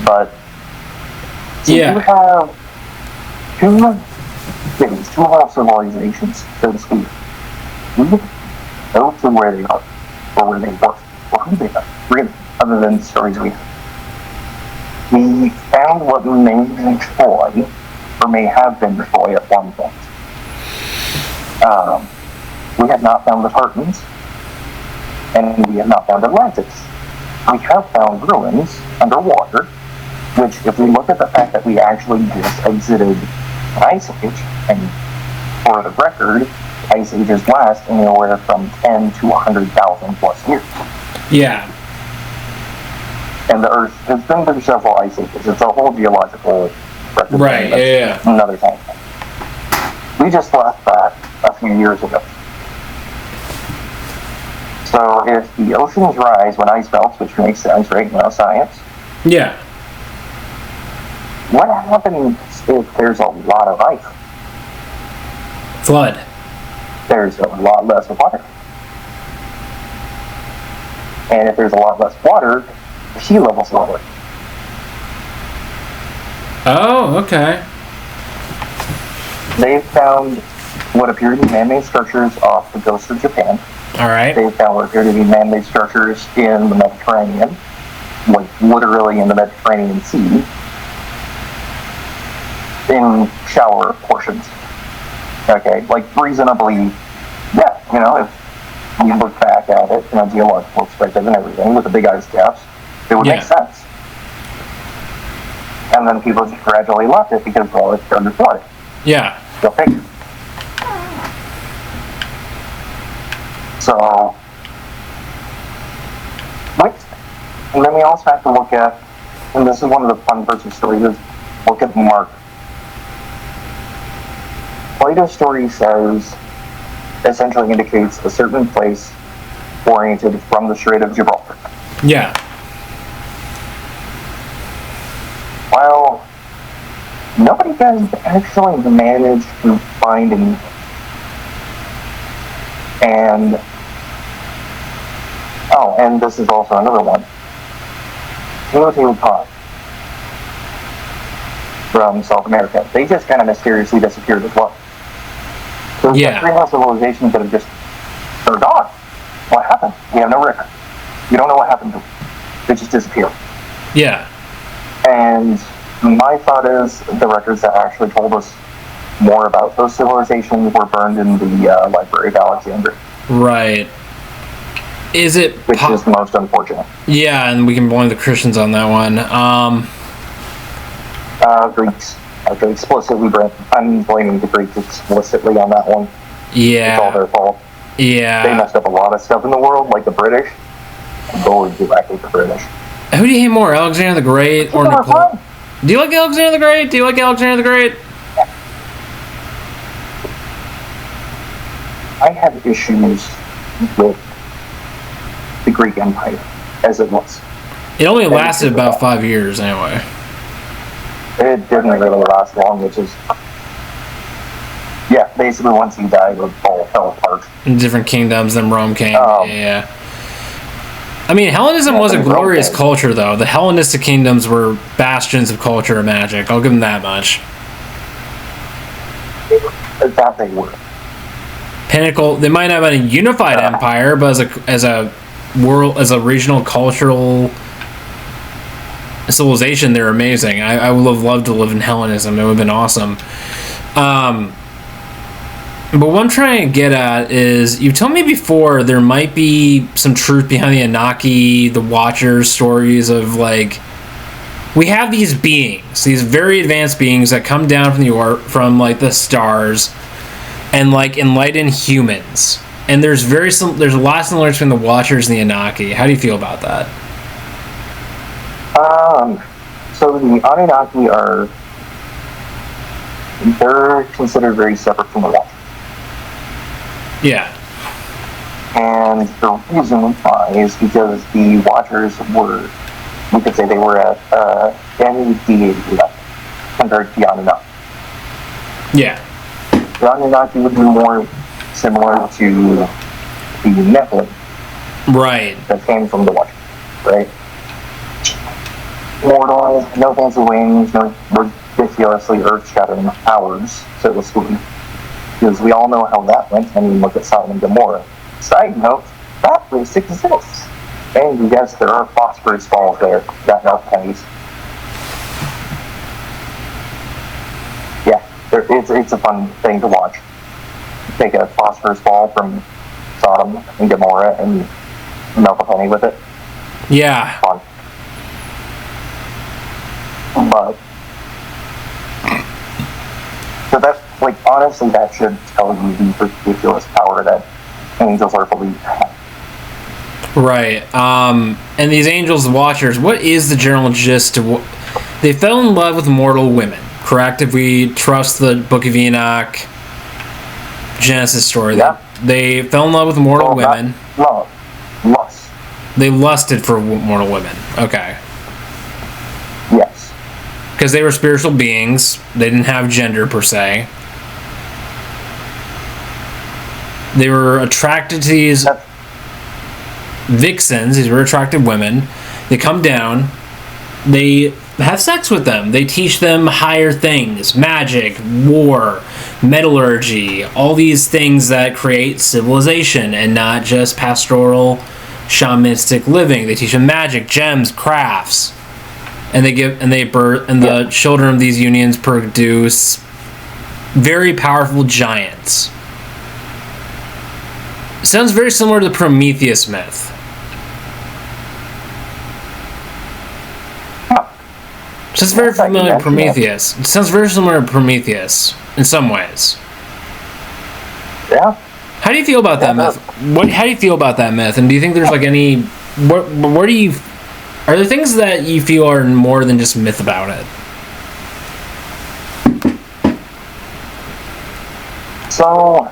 But... So you have two cities, two whole civilizations, so to speak. We know to where they are, or where they were, or who they are, really, other than the stories we have. We found what may be Troy, or may have been Troy at one point. We have not found the Spartans, and we have not found Atlantis. We have found ruins underwater, which, if we look at the fact that we actually just exited an ice age, and for the record, ice ages last anywhere from 10 to 100,000 plus years. Yeah. And the Earth has been through several ice ages. It's a whole geological record. Right, yeah. Another time. We just left that a few years ago. So if the oceans rise when ice melts, which makes sense, right? You know, science. Yeah. What happens if there's a lot of ice? Flood. There's a lot less water. And if there's a lot less water, the sea level's lower. Oh, okay. They've found what appear to be man-made structures off the coast of Japan. All right. They've found what appear to be man-made structures in the Mediterranean, like literally in the Mediterranean Sea, in shallower portions. Okay, like reasonably, yeah, you know, if you look back at it from a geological perspective and everything with the big ice caps, it would make sense. And then people just gradually left it because, well, it's underwater. Yeah. Go figure. So, and then we also have to look at, and this is one of the fun parts of the story, is look at Mark. Plato story says, essentially indicates a certain place oriented from the Strait of Gibraltar. Yeah. Well, nobody has actually managed to find any. And this is also another one. Timothy Pond from South America. They just kind of mysteriously disappeared as well. So there's three more civilizations that have just, they're gone. What happened? We have no record. We don't know what happened to them. They just disappeared. Yeah. And my thought is the records that actually told us more about those civilizations were burned in the Library of Alexandria. Right. Is it... Which is most unfortunate. Yeah, and we can blame the Christians on that one. Greeks. I'm blaming the Greeks explicitly on that one. Yeah. It's all their fault. Yeah. They messed up a lot of stuff in the world, like the British. Lord, do I hate the British. Who do you hate more, Alexander the Great or Napoleon? Do you like Alexander the Great? Do you like Alexander the Great? I have issues with the Greek Empire, as it was. It only lasted about 5 years, anyway. It didn't really last long, which is... Yeah, basically once he died, it all fell apart. In different kingdoms than Rome came. Yeah. I mean, Hellenism was a glorious culture, though. The Hellenistic kingdoms were bastions of culture and magic. I'll give them that much. That they were. Pinnacle. They might not have been a unified empire, but as a regional cultural civilization, they're amazing. I would have loved to live in Hellenism. It would have been awesome. But what I'm trying to get at is, you told me before there might be some truth behind the Anunnaki, the Watchers stories of, like, we have these beings, these very advanced beings that come down from the stars and, like, enlighten humans. And there's a lot of similarities between the Watchers and the Anunnaki. How do you feel about that? So the Anunnaki they're considered very separate from the Watchers. Yeah. And the reason why is because the Watchers were, we could say they were at any deity level compared to the Anunnaki. Yeah. The Anunnaki would be more similar to the Nephilim. Right. That came from the Watchers, right? Mortal, no fancy wings, no ridiculously earth-shattering powers, so to speak. Because we all know how that went. I mean, look at Sodom and Gomorrah. Side note, that place exists. And yes, there are phosphorus balls there that melt pennies. Yeah, it's a fun thing to watch. Take a phosphorus ball from Sodom and Gomorrah and melt a penny with it. Yeah. Fun. But so that's, like, honestly, that should tell you the ridiculous power that angels are believed to have. Right. And these angels, the Watchers, what is the general gist of what... They fell in love with mortal women, correct? If we trust the Book of Enoch, Genesis story. Yeah. They fell in love with mortal women. Lust. They lusted for mortal women. Okay. Yes. Because they were spiritual beings. They didn't have gender, per se. They were attracted to these vixens. These were attractive women. They come down. They have sex with them. They teach them higher things. Magic, war, metallurgy. All these things that create civilization and not just pastoral, shamanistic living. They teach them magic, gems, crafts. And the children of these unions produce very powerful giants. Sounds very similar to the Prometheus myth. Sounds very familiar to Prometheus. It sounds very similar to Prometheus in some ways. Yeah. How do you feel about that myth? How do you feel about that myth? And do you think there's like any... Where do you... Are there things that you feel are more than just myth about it? So,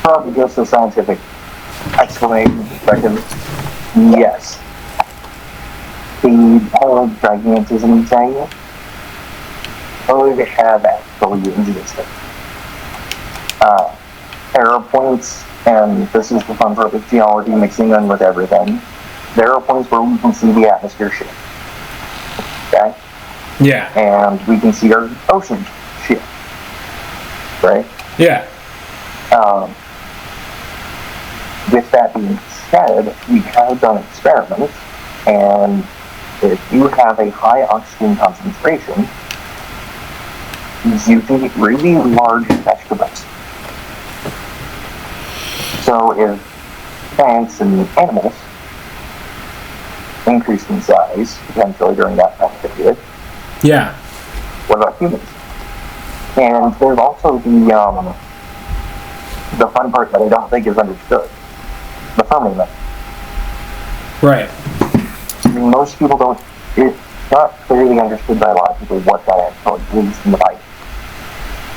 probably just a scientific explanation perspective, yes. The whole gigantism thing would have actually existed. There are points, and this is the fun part with geology mixing in with everything, there are points where we can see the atmosphere shift. Okay? Yeah. And we can see our ocean shift. Right? Yeah. With that being said, we have done experiments, and if you have a high oxygen concentration, you can get really large vegetables. So if plants and animals increase in size, potentially during that time period, Yeah. what about humans? And there's also the fun part that I don't think is understood. The firmament. Right. I mean, most people don't, it's not clearly understood by a lot of people what that actually means in the Bible.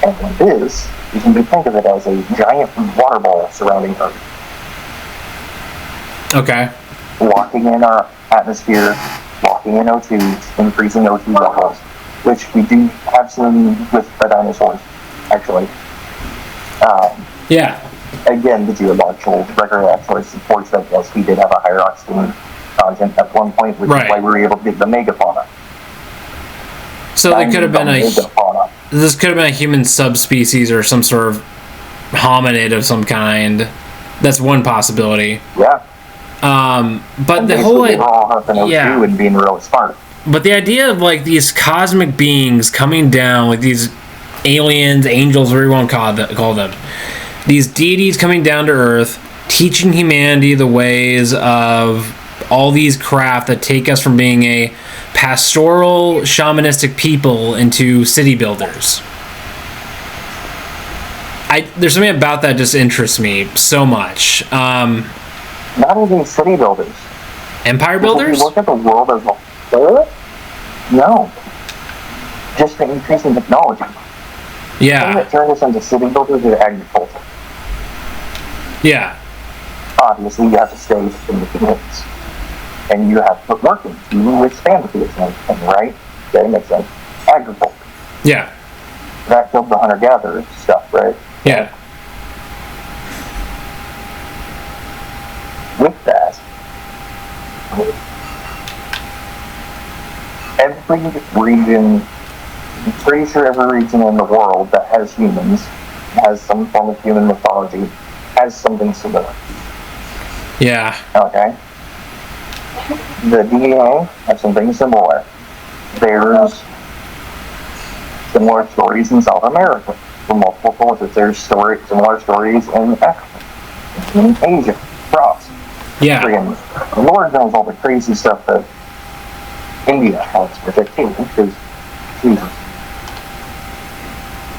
And what it is, you can think of it as a giant water ball surrounding Earth. Okay. Locking in our atmosphere, locking in O2, increasing O2 levels, which we do have seen with the dinosaurs, actually. Yeah. Again, the geological record actually supports that, yes, we did have a higher oxygen content at one point, which Right. is why we were able to get the megafauna. So there could have been megafauna. this could have been a human subspecies or some sort of hominid of some kind. That's one possibility. Yeah. But And the whole they were all huffing O2 and being real smart. But the idea of like these cosmic beings coming down, like these aliens, angels, whatever you want to call them, these deities coming down to Earth, teaching humanity the ways of all these craft that take us from being a pastoral, shamanistic people into city builders. There's something about that just interests me so much. Not even city builders. Empire Because builders? if you look at the world as a whole, no. Just the increase in technology. The thing Yeah. that turned us into city builders is agriculture. Yeah. Obviously, you have to stay in the fields. And you have to put work in to expand the fields and everything, right? Okay, makes sense. Agriculture. Yeah. That killed the hunter-gatherer stuff, right? Yeah. With that, every region, I'm pretty sure every region in the world that has humans, has some form of human mythology, has something similar. Yeah. Okay? The DNA has something similar. There's similar stories in South America for multiple cultures. There's similar stories in Africa, in Asia, across. Yeah. Friggin' Lord knows all the crazy stuff that India has, which I can't, because, Jesus,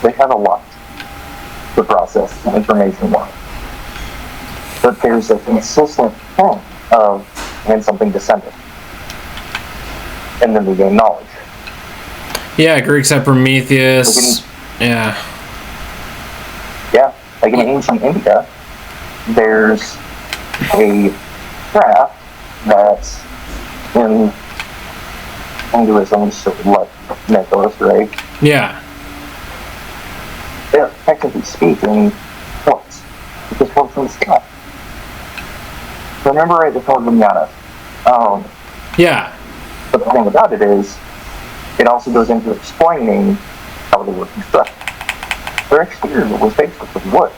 they have a lot to process information-wise. But there's a consistent thing of when something descended. And then we gain knowledge. Yeah, Greeks had Prometheus. Yeah. Yeah, like in ancient India, there's a craft that's in Hinduism, so like mythos, right? Yeah. They're technically speaking books. Because books from stuff. Remember right before Vinyana. Yeah. But the thing about it is, it also goes into explaining how they were constructed. Their exterior was basically wood,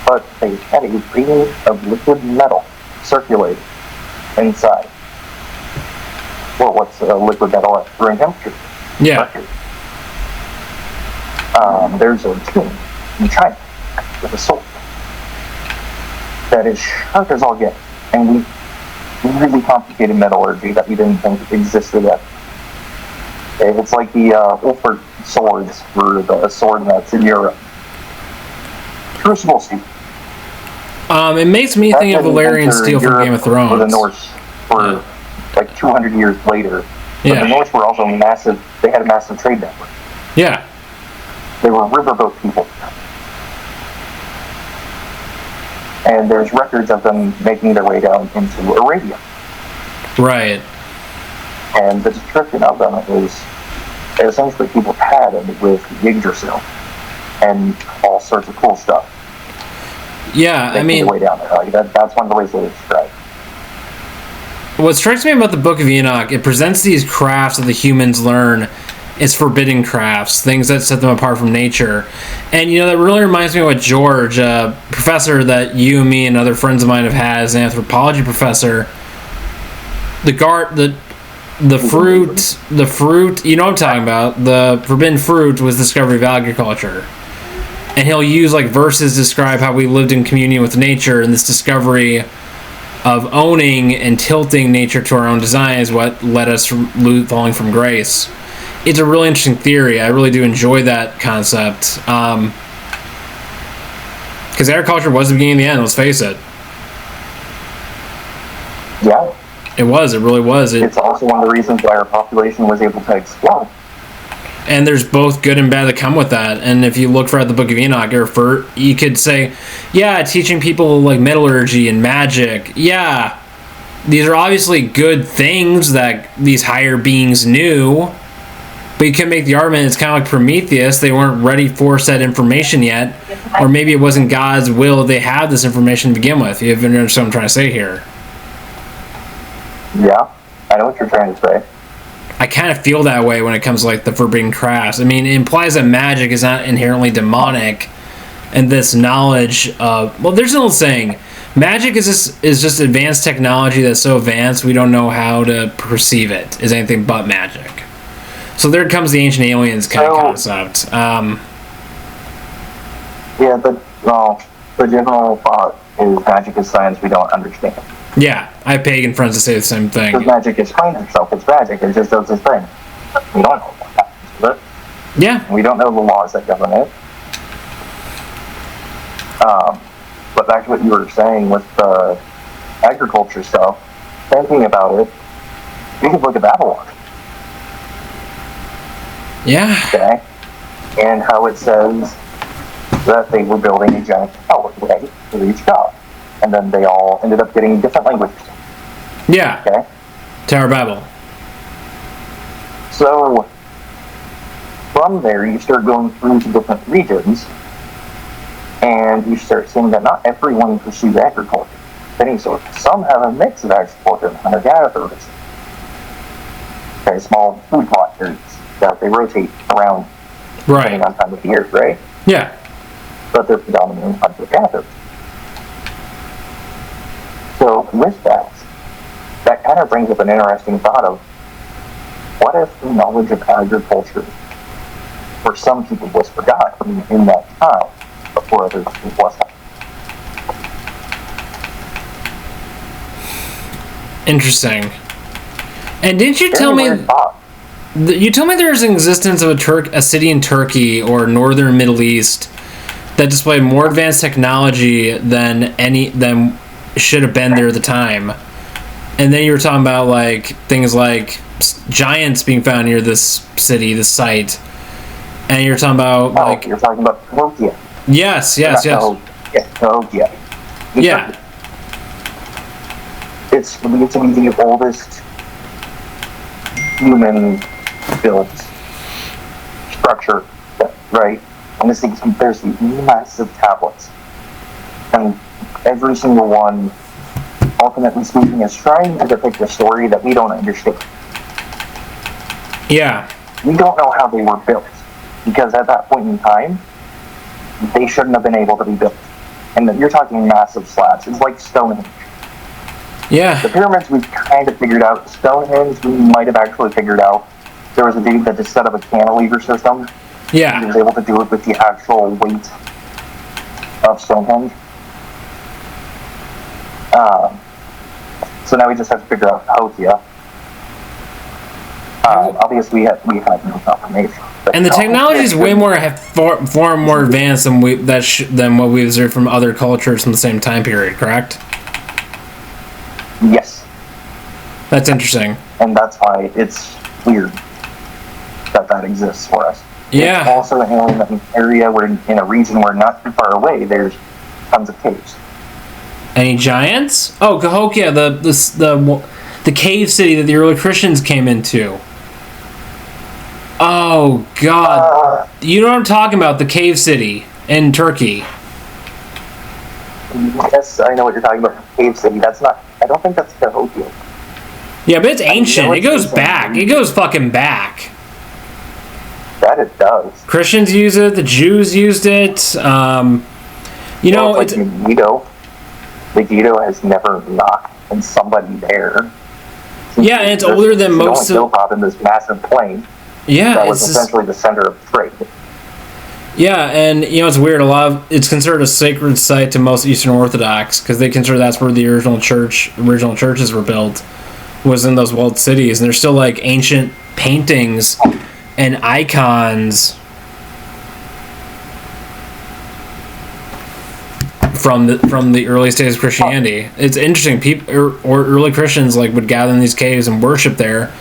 but they had a ring of liquid metal circulating inside. Well, what's liquid metal at room temperature? Yeah. There's a tomb in China with a sword that is sharp as all get, and really complicated metallurgy that we didn't think existed yet. It's like the Ulford swords for the sword that's in Europe. Crucible steel. It makes me think of Valerian steel from Game of Thrones. For the Norse for like 200 years later. But Yeah. the Norse were also massive. They had a massive trade network. Yeah. They were riverboat people. And there's records of them making their way down into Arabia. Right. And the description of them is essentially people padded with Yggdrasil and all sorts of cool stuff. Yeah, I mean, way down there. Like that's one of the ways they describe. What strikes me about the Book of Enoch, it presents these crafts that the humans learn as forbidden crafts, things that set them apart from nature. And, that really reminds me of what George, a professor that you and me and other friends of mine have had as an anthropology professor, the fruit, you know what I'm talking about, the forbidden fruit was the discovery of agriculture. And he'll use verses to describe how we lived in communion with nature, and this discovery of owning and tilting nature to our own design is what led us from falling from grace. It's a really interesting theory. I really do enjoy that concept. Because agriculture was the beginning and the end, let's face it. Yeah. It was. It really was. It's also one of the reasons why our population was able to explode. And there's both good and bad that come with that. And if you look for the Book of Enoch, you could say, yeah, teaching people metallurgy and magic. Yeah, these are obviously good things that these higher beings knew. But you can make the argument it's kind of like Prometheus. They weren't ready for said information yet. Or maybe it wasn't God's will they have this information to begin with. You understand what I'm trying to say here? Yeah, I know what you're trying to say. I kind of feel that way when it comes to the forbidden crafts. I mean, it implies that magic is not inherently demonic, and this knowledge of there's an old saying, magic is just advanced technology that's so advanced we don't know how to perceive it as anything but magic. So there comes the ancient aliens kind of concept. Yeah, the general thought is magic is science we don't understand. Yeah, I have pagan friends that say the same thing. Because magic explains itself. It's magic. It just does its thing. We don't know what happens with it. Yeah. We don't know the laws that govern it. But back to what you were saying with the agriculture stuff, thinking about it, you could look at Babylon. Yeah. Okay? And how it says that they were building a giant tower, right, to reach God. And then they all ended up getting different languages. Yeah. Okay? Tower of Babel. So, from there, you start going through to different regions, and you start seeing that not everyone pursues agriculture of any sort. Some have a mix of agriculture and hunter-gatherers. Okay, small food plot areas that they rotate around depending on time of year, right? Yeah. But they're predominantly hunter-gatherers. So with that kind of brings up an interesting thought of what if the knowledge of agriculture for some people was forgotten in that time before others it wasn't? Interesting. And didn't you tell me? You told me there's an existence of a city in Turkey or northern Middle East that displayed more advanced technology than should have been there at the time. And then you were talking about things like giants being found near this city, this site. And you're talking about you're talking about Cahokia. Yes. Cahokia. Yeah. It's believed to be the oldest human-built structure, right? And this thing compares to massive tablets. And every single one, ultimately speaking, is trying to depict a story that we don't understand. Yeah. We don't know how they were built, because at that point in time, they shouldn't have been able to be built. And you're talking massive slabs. It's like Stonehenge. Yeah. The pyramids we've kind of figured out. Stonehenge we might have actually figured out. There was a dude that just set up a cantilever system. Yeah. He was able to do it with the actual weight of Stonehenge. So now we just have to figure out Cahokia. Obviously, we have no confirmation. And the technology is way far more advanced than what we observed from other cultures from the same time period. Correct? Yes. That's interesting. And that's why it's weird that exists for us. Yeah. It's also an area where, in a region where not too far away, there's tons of caves. Any giants? Oh, Cahokia, the cave city that the early Christians came into. Oh God, you know what I'm talking about? The cave city in Turkey. Yes, I know what you're talking about. Cave city. That's not. I don't think that's Cahokia. Yeah, but it's ancient. It goes back. It goes fucking back. That it does. Christians use it. The Jews used it. You know, it's like Megiddo. Megiddo has never knocked on somebody there. Yeah, and it's older than most of. Built out in this massive plain. Yeah, that was essentially the center of trade. Yeah, and you know it's weird. It's considered a sacred site to most Eastern Orthodox because they consider that's where the original churches were built, was in those walled cities, and there's still like ancient paintings and icons from the earliest days of Christianity. It's interesting. People or early Christians like would gather in these caves and worship there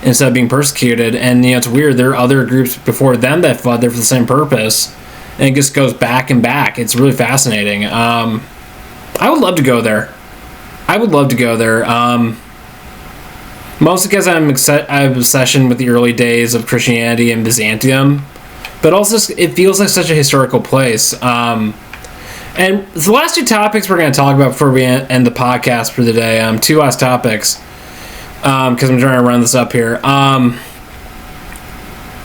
instead of being persecuted. And you know it's weird. There are other groups before them that fled there for the same purpose, and it just goes back and back. It's really fascinating. I would love to go there. Mostly because I have an obsession with the early days of Christianity and Byzantium, but also it feels like such a historical place. And the last two topics we're going to talk about before we end the podcast for the day, two last topics, because I'm trying to run this up here.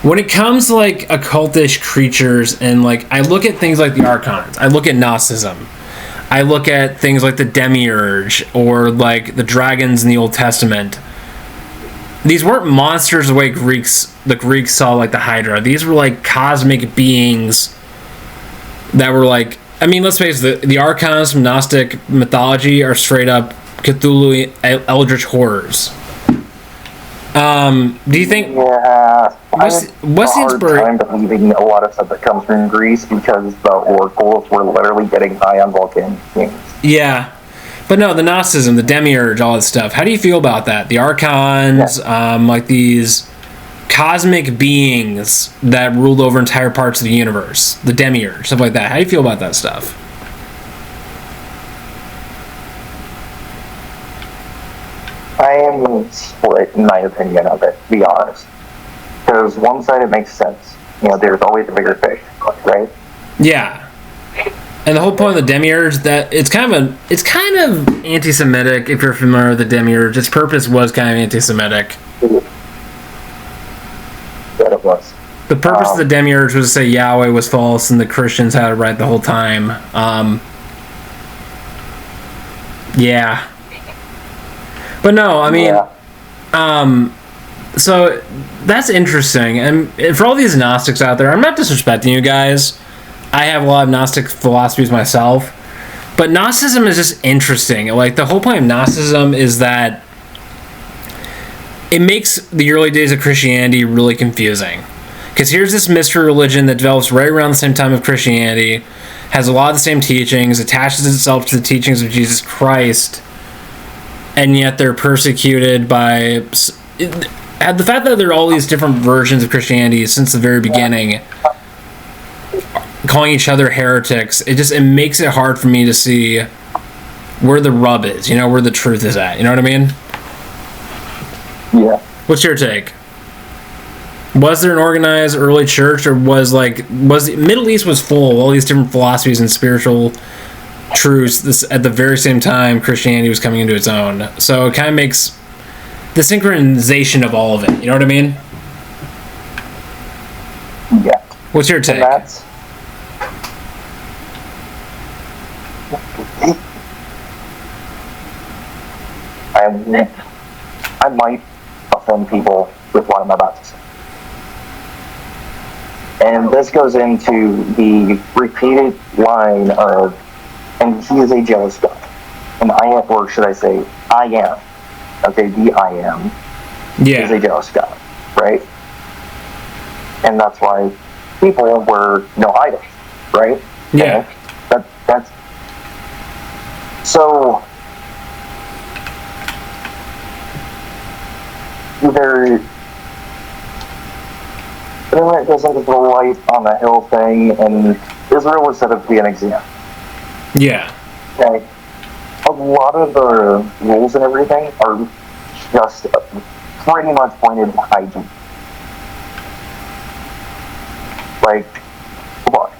When it comes to like occultish creatures, and like I look at things like the archons, I look at Gnosticism, I look at things like the demiurge or like the dragons in the Old Testament. These weren't monsters the way the Greeks saw like the Hydra. These were like cosmic beings that were like, I mean, let's face it, the archons from Gnostic mythology are straight up Cthulhu eldritch horrors. Do you think? Yeah, what's the inspiration? I'm believing a lot of stuff that comes from Greece because the oracles were literally getting high on volcanic things. Yeah, but no, the Gnosticism, the demiurge, all that stuff. How do you feel about that? The archons, like these cosmic beings that ruled over entire parts of the universe, the demiurge, stuff like that. How do you feel about that stuff? I am split in my opinion of it, to be honest. Because one side it makes sense. You know, there's always a bigger fish, right? Yeah. And the whole point of the demiurge, that it's kind of anti-Semitic. If you're familiar with the demiurge, its purpose was kind of anti-Semitic. That it was. The purpose of the demiurge was to say Yahweh was false and the Christians had it right the whole time. Yeah. But no, I mean, so that's interesting. And for all these Gnostics out there, I'm not disrespecting you guys. I have a lot of Gnostic philosophies myself. But Gnosticism is just interesting. Like, the whole point of Gnosticism is that it makes the early days of Christianity really confusing. Because here's this mystery religion that develops right around the same time of Christianity, has a lot of the same teachings, attaches itself to the teachings of Jesus Christ, and yet they're persecuted by... The fact that there are all these different versions of Christianity since the very beginning, calling each other heretics, it makes it hard for me to see where the rub is, you know, where the truth is at. You know what I mean? Yeah. What's your take? Was there an organized early church, or was the Middle East was full of all these different philosophies and spiritual truths at the very same time Christianity was coming into its own? So it kind of makes the synchronization of all of it. You know what I mean? Yeah. What's your take? I might offend people with what I'm about to say. And this goes into the repeated line of, and he is a jealous God. And I am, or should I say, I am. Okay, the I am. Yeah. Is a jealous God, right? And that's why people were no idols, right? Yeah. Okay? That's so But then it goes into the light on the hill thing, and Israel was set up to be an example. Yeah. Okay. A lot of the rules and everything are just pretty much pointed to hygiene. Like, blood.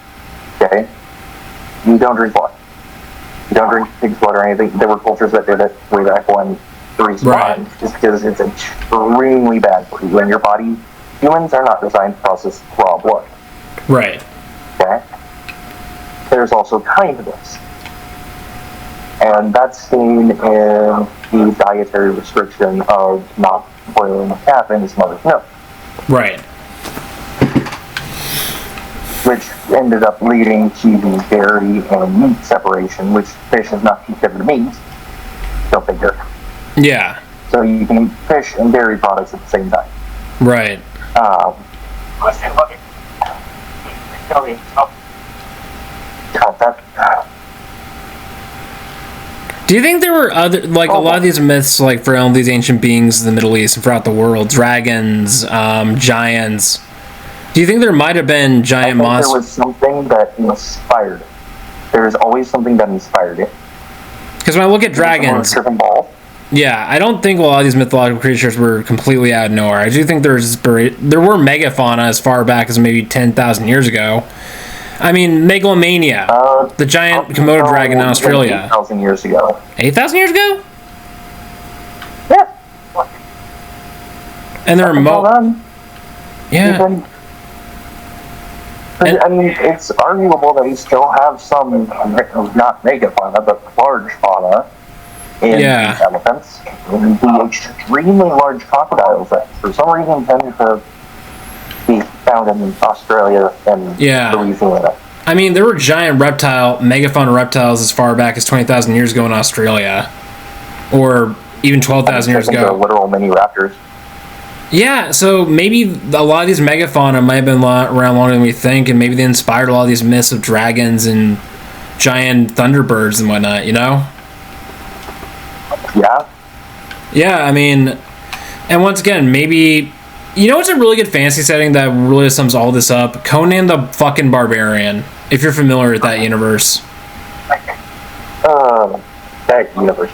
Okay? You don't drink blood. You don't drink pig's blood or anything. There were cultures that did it way back when. The reason why is because it's extremely bad for you and your body. Humans are not designed to process raw blood. Right. Okay? There's also kindness. And that's seen in the dietary restriction of not boiling the calf in his mother's milk. Right. Which ended up leading to the dairy and meat separation, which fish is not considered meat. Go figure. Yeah. So you can eat fish and dairy products at the same time. Right. God, that... Do you think there were other, like, a lot of these myths, like, for all these ancient beings in the Middle East and throughout the world, dragons, giants, do you think there might have been giant monsters? There was something that inspired it. There's always something that inspired it. Because when I look at dragons, yeah, I don't think a lot of these mythological creatures were completely out of nowhere. I do think there were megafauna as far back as maybe 10,000 years ago. I mean, Megalomania, the giant Komodo dragon in Australia. 8,000 years ago. 8,000 years ago? Yeah. And there are yeah. I mean, it's arguable that we still have some, not megafauna, but large fauna in these elephants. And the extremely large crocodiles that, for some reason, tend to be found in Australia and Louisiana. I mean, there were giant megafauna reptiles as far back as 20,000 years ago in Australia. Or even 12,000 years ago. Literal mini raptors. Yeah, so maybe a lot of these megafauna might have been around longer than we think, and maybe they inspired a lot of these myths of dragons and giant thunderbirds and whatnot, you know? Yeah. Yeah, I mean, and once again, maybe... You know what's a really good fantasy setting that really sums all this up? Conan the fucking Barbarian, if you're familiar with that universe. That universe.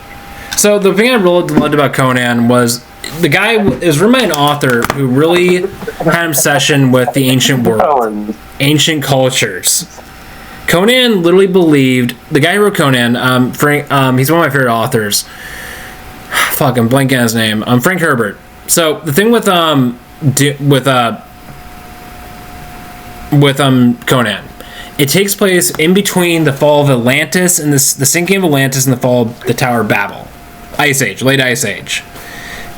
So the thing I really loved about Conan was the guy is written by an author who really had an obsession with the ancient world, ancient cultures. Conan literally believed, the guy who wrote Conan, Frank, he's one of my favorite authors. Fuck, I'm blanking on his name. Frank Herbert. So the thing with Conan, it takes place in between the fall of Atlantis and the sinking of Atlantis and the fall of the Tower of Babel. Ice Age, late Ice Age.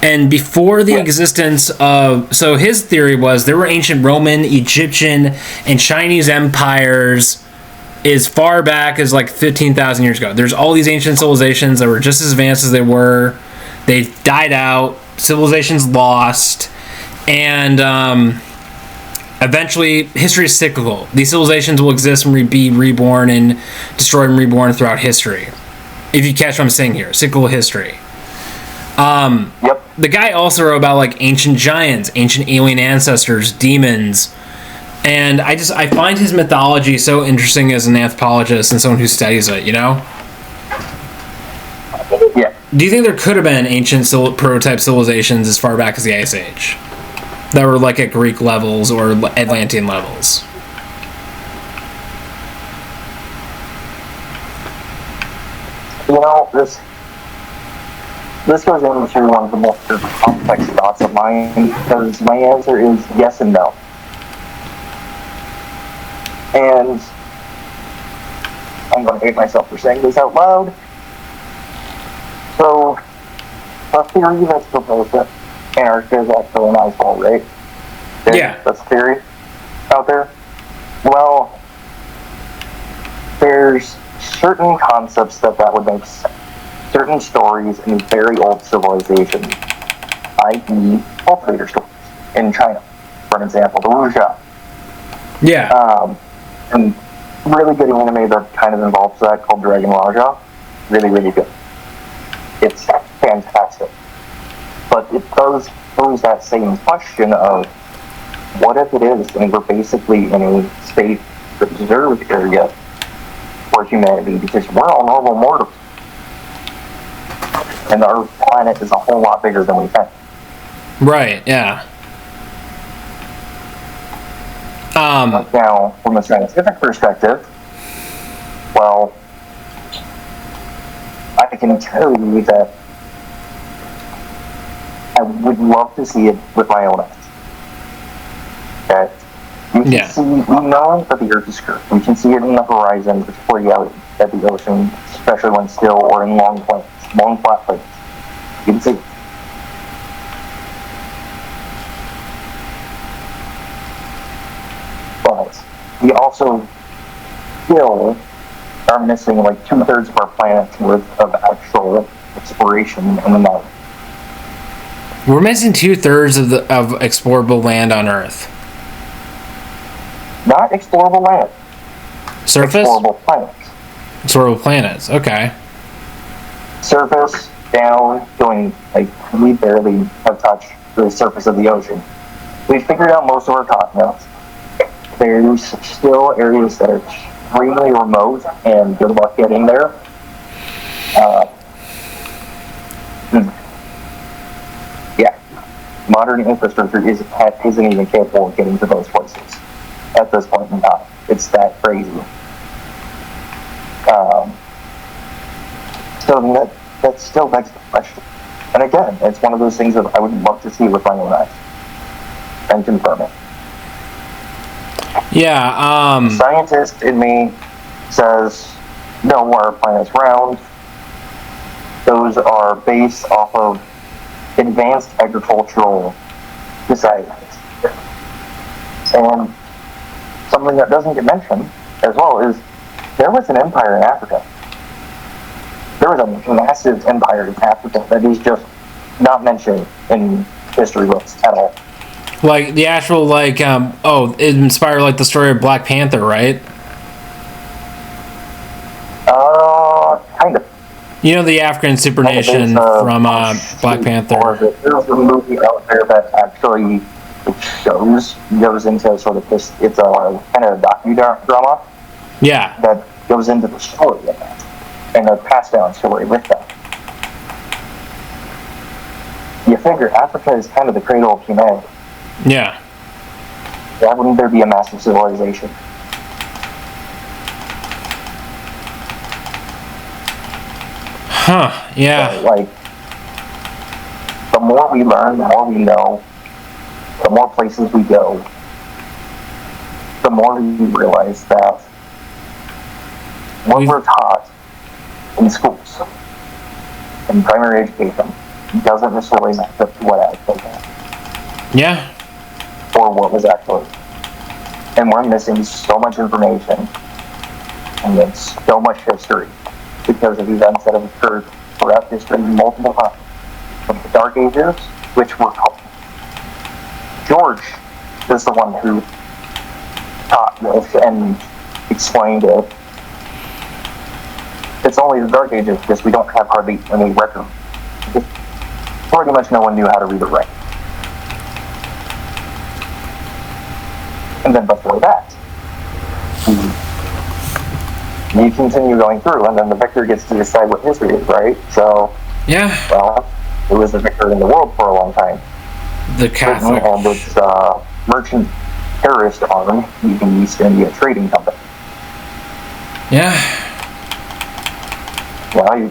And before the existence of... So his theory was there were ancient Roman, Egyptian, and Chinese empires as far back as like 15,000 years ago. There's all these ancient civilizations that were just as advanced as they were. They died out. Civilizations lost. And eventually, history is cyclical. These civilizations will exist and be reborn and destroyed and reborn throughout history. If you catch what I'm saying here. Cyclical history. Yep. The guy also wrote about like ancient giants, ancient alien ancestors, demons. And I find his mythology so interesting as an anthropologist and someone who studies it, you know? Yeah. Do you think there could have been ancient prototype civilizations as far back as the Ice Age? That were like at Greek levels or Atlantean levels? You know, this goes into one of the more complex thoughts of mine, because my answer is yes and no. And I'm going to hate myself for saying this out loud. So, the theory that's proposed that Antarctica is actually an ice wall, right? Yeah. That's a theory out there. Well, there's certain concepts that would make sense. Certain stories in very old civilizations, i.e. cultivator stories in China, for an example, the Wuxia. Yeah. And really good anime that kind of involves that called Dragon Raja. Really, really good. It's fantastic. But it does pose that same question of, What if it is, and we're basically in a state reserved area for humanity because we're all normal mortals, and our planet is a whole lot bigger than we think. Right. Yeah. Now, from a scientific perspective, well, I can tell you that I would love to see it with my own eyes. Okay? You can see, we know that the Earth is curved. We can see it in the horizon, particularly out at the ocean, especially when still or in long flat plains. You can see it. But we also still are missing like 2/3 of our planet's worth of actual exploration in the night. We're missing 2/3 of explorable land on Earth. Not explorable land. Surface? Explorable planets. Explorable planets, okay. Surface, down, going, like, we barely have touched the surface of the ocean. We've figured out most of our continents. There's still areas that are extremely remote, and good luck getting there. Yeah. Modern infrastructure isn't even capable of getting to those places at this point in time. It's that crazy. So that still begs the question. And again, it's one of those things that I would love to see with my own eyes and confirm it. Yeah, Scientist in me says, no, our planet's round. Those are based off of advanced agricultural societies. And something that doesn't get mentioned as well is there was an empire in Africa. There was a massive empire in Africa that is just not mentioned in history books at all. like the actual, like, it inspired, like, the story of Black Panther, right? Kind of. You know, the African super nation from Black Panther. There's a movie out there that actually goes into sort of this, it's a kind of a docudrama. Yeah. That goes into the story of that. And a passed down story with that. You figure Africa is kind of the cradle of humanity. Yeah. Why wouldn't there be a massive civilization? Huh, yeah. So, like, the more we learn, the more we know, the more places we go, the more we realize that what we're taught in schools, in primary education, doesn't necessarily match up to what actually happened. Yeah. Or what was actually. And we're missing so much information and so much history because of events that have occurred throughout history multiple times. From the Dark Ages, which were called. George is the one who taught this and explained it. It's only the Dark Ages because we don't have hardly any record. Pretty much no one knew how to read or write. And then before that, you continue going through, and then the victor gets to decide what history is, right? So, yeah. Well, it was the victor in the world for a long time. The Catholic. And its merchant terrorist arm, the East India Trading Company. Yeah. Well,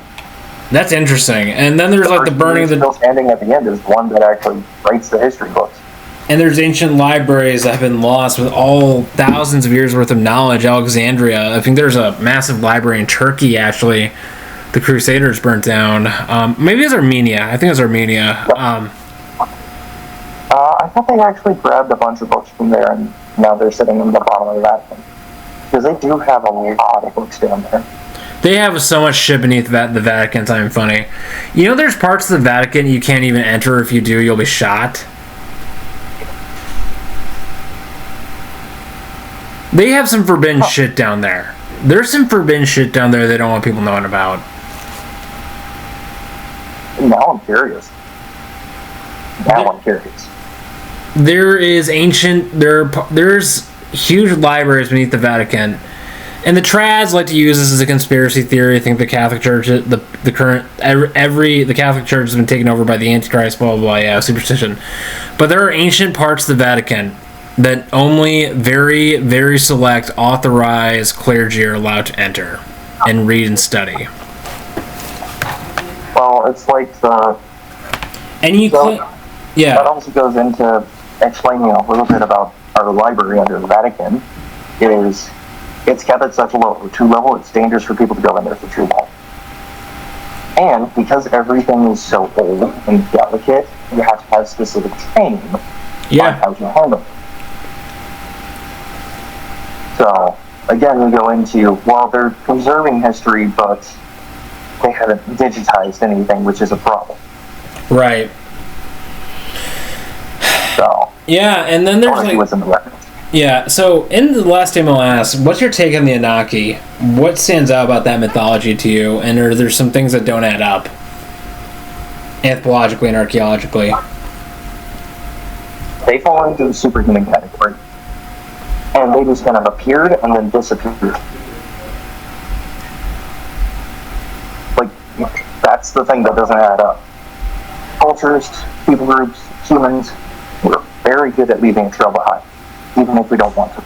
that's interesting. And then there's like the burning of the... still standing at the end is one that actually writes the history books. And there's ancient libraries that have been lost with all thousands of years worth of knowledge. Alexandria. I think there's a massive library in Turkey, actually. The Crusaders burnt down. Maybe it's Armenia. I think it was Armenia. I thought they actually grabbed a bunch of books from there, and now they're sitting in the bottom of the Vatican. Because they do have a lot of books down there. They have so much shit beneath the Vatican. It's not even funny. You know, there's parts of the Vatican you can't even enter. If you do, you'll be shot. They have some forbidden shit down there. There's some forbidden shit down there they don't want people knowing about. Now I'm curious. there's huge libraries beneath the Vatican. And the trads like to use this as a conspiracy theory. I think the Catholic Church, the Catholic Church has been taken over by the Antichrist, blah, blah, blah, yeah, superstition. But there are ancient parts of the Vatican that only very, very select, authorized clergy are allowed to enter and read and study. Well, it's like the... That also goes into explaining a little bit about our library under the Vatican. It's kept at such a low level, it's dangerous for people to go in there for too long. And because everything is so old and delicate, you have to have specific training on how to handle it. So, again, we go into, well, they're preserving history, but they haven't digitized anything, which is a problem. Right. So. Yeah, and then there's what's in the records. Yeah, so in the last time I'll ask, what's your take on the Anunnaki? What stands out about that mythology to you? And are there some things that don't add up? Anthropologically and archaeologically. They fall into the superhuman category. And they just kind of appeared and then disappeared. Like, that's the thing that doesn't add up. Cultures, people groups, humans, we're very good at leaving a trail behind, even if we don't want to.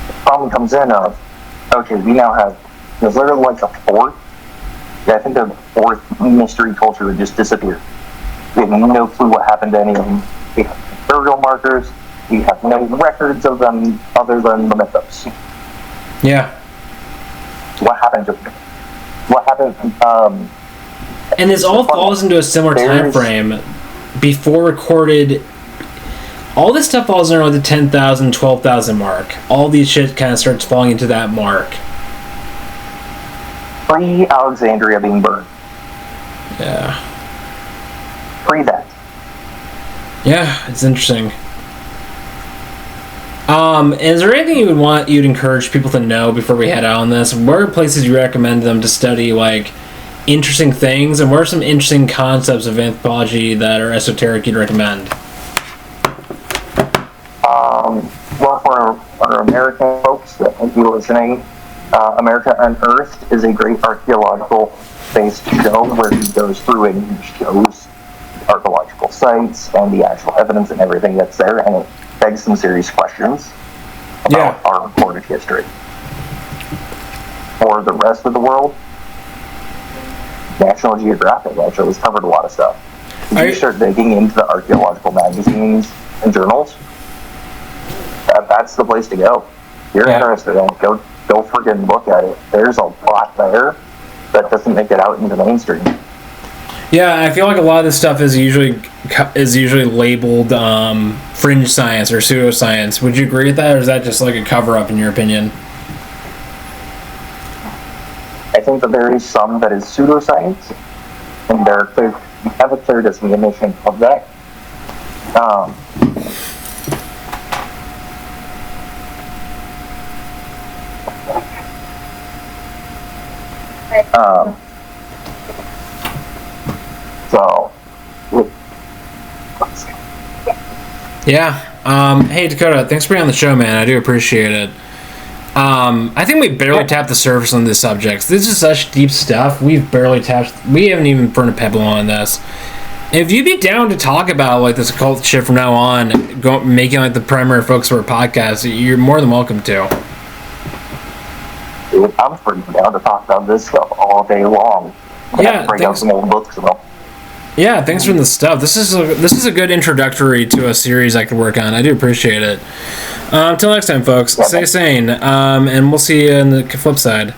The problem comes in of, okay, we now have, there's literally like a fourth, I think the fourth mystery culture that just disappeared. We have no clue what happened to any of them. We have burial markers, we have no records of them other than the mythos. Yeah. What happened to them? What happened, and this all falls into a similar time frame. Before recorded, all this stuff falls under like the 10,000, 12,000 mark. All these shit kind of starts falling into that mark. Pre-Alexandria being burned. Yeah. Pre that. Yeah, it's interesting. Is there anything you'd encourage people to know before we head out on this? Where are places you recommend them to study, like, interesting things, and what are some interesting concepts of anthropology that are esoteric you'd recommend? Well, for our American folks that might be listening, America Unearthed is a great archaeological-based show where he goes through and he shows archaeological sites and the actual evidence and everything that's there, and it begs some serious questions about our recorded history. For the rest of the world, National Geographic actually has covered a lot of stuff. If you start digging into the archaeological magazines and journals, that's the place to go. If you're interested in it, go friggin' look at it. There's a lot there that doesn't make it out into the mainstream. Yeah, I feel like a lot of this stuff is usually labeled fringe science or pseudoscience. Would you agree with that, or is that just like a cover-up in your opinion? I think that there is some that is pseudoscience, and we have a clear definition of that. Hey Dakota, thanks for being on the show, man. I do appreciate it. I think we barely tapped the surface on this subject. This is such deep stuff. We haven't even burned a pebble on this. If you'd be down to talk about like this occult shit from now on, making like the primary focus of our podcast, you're more than welcome to. Dude, I'm pretty down to talk about this stuff all day long. Bring out some old books about. Yeah, thanks for the stuff. This is a good introductory to a series I could work on. I do appreciate it. Until next time, folks. Stay sane, and we'll see you on the flip side.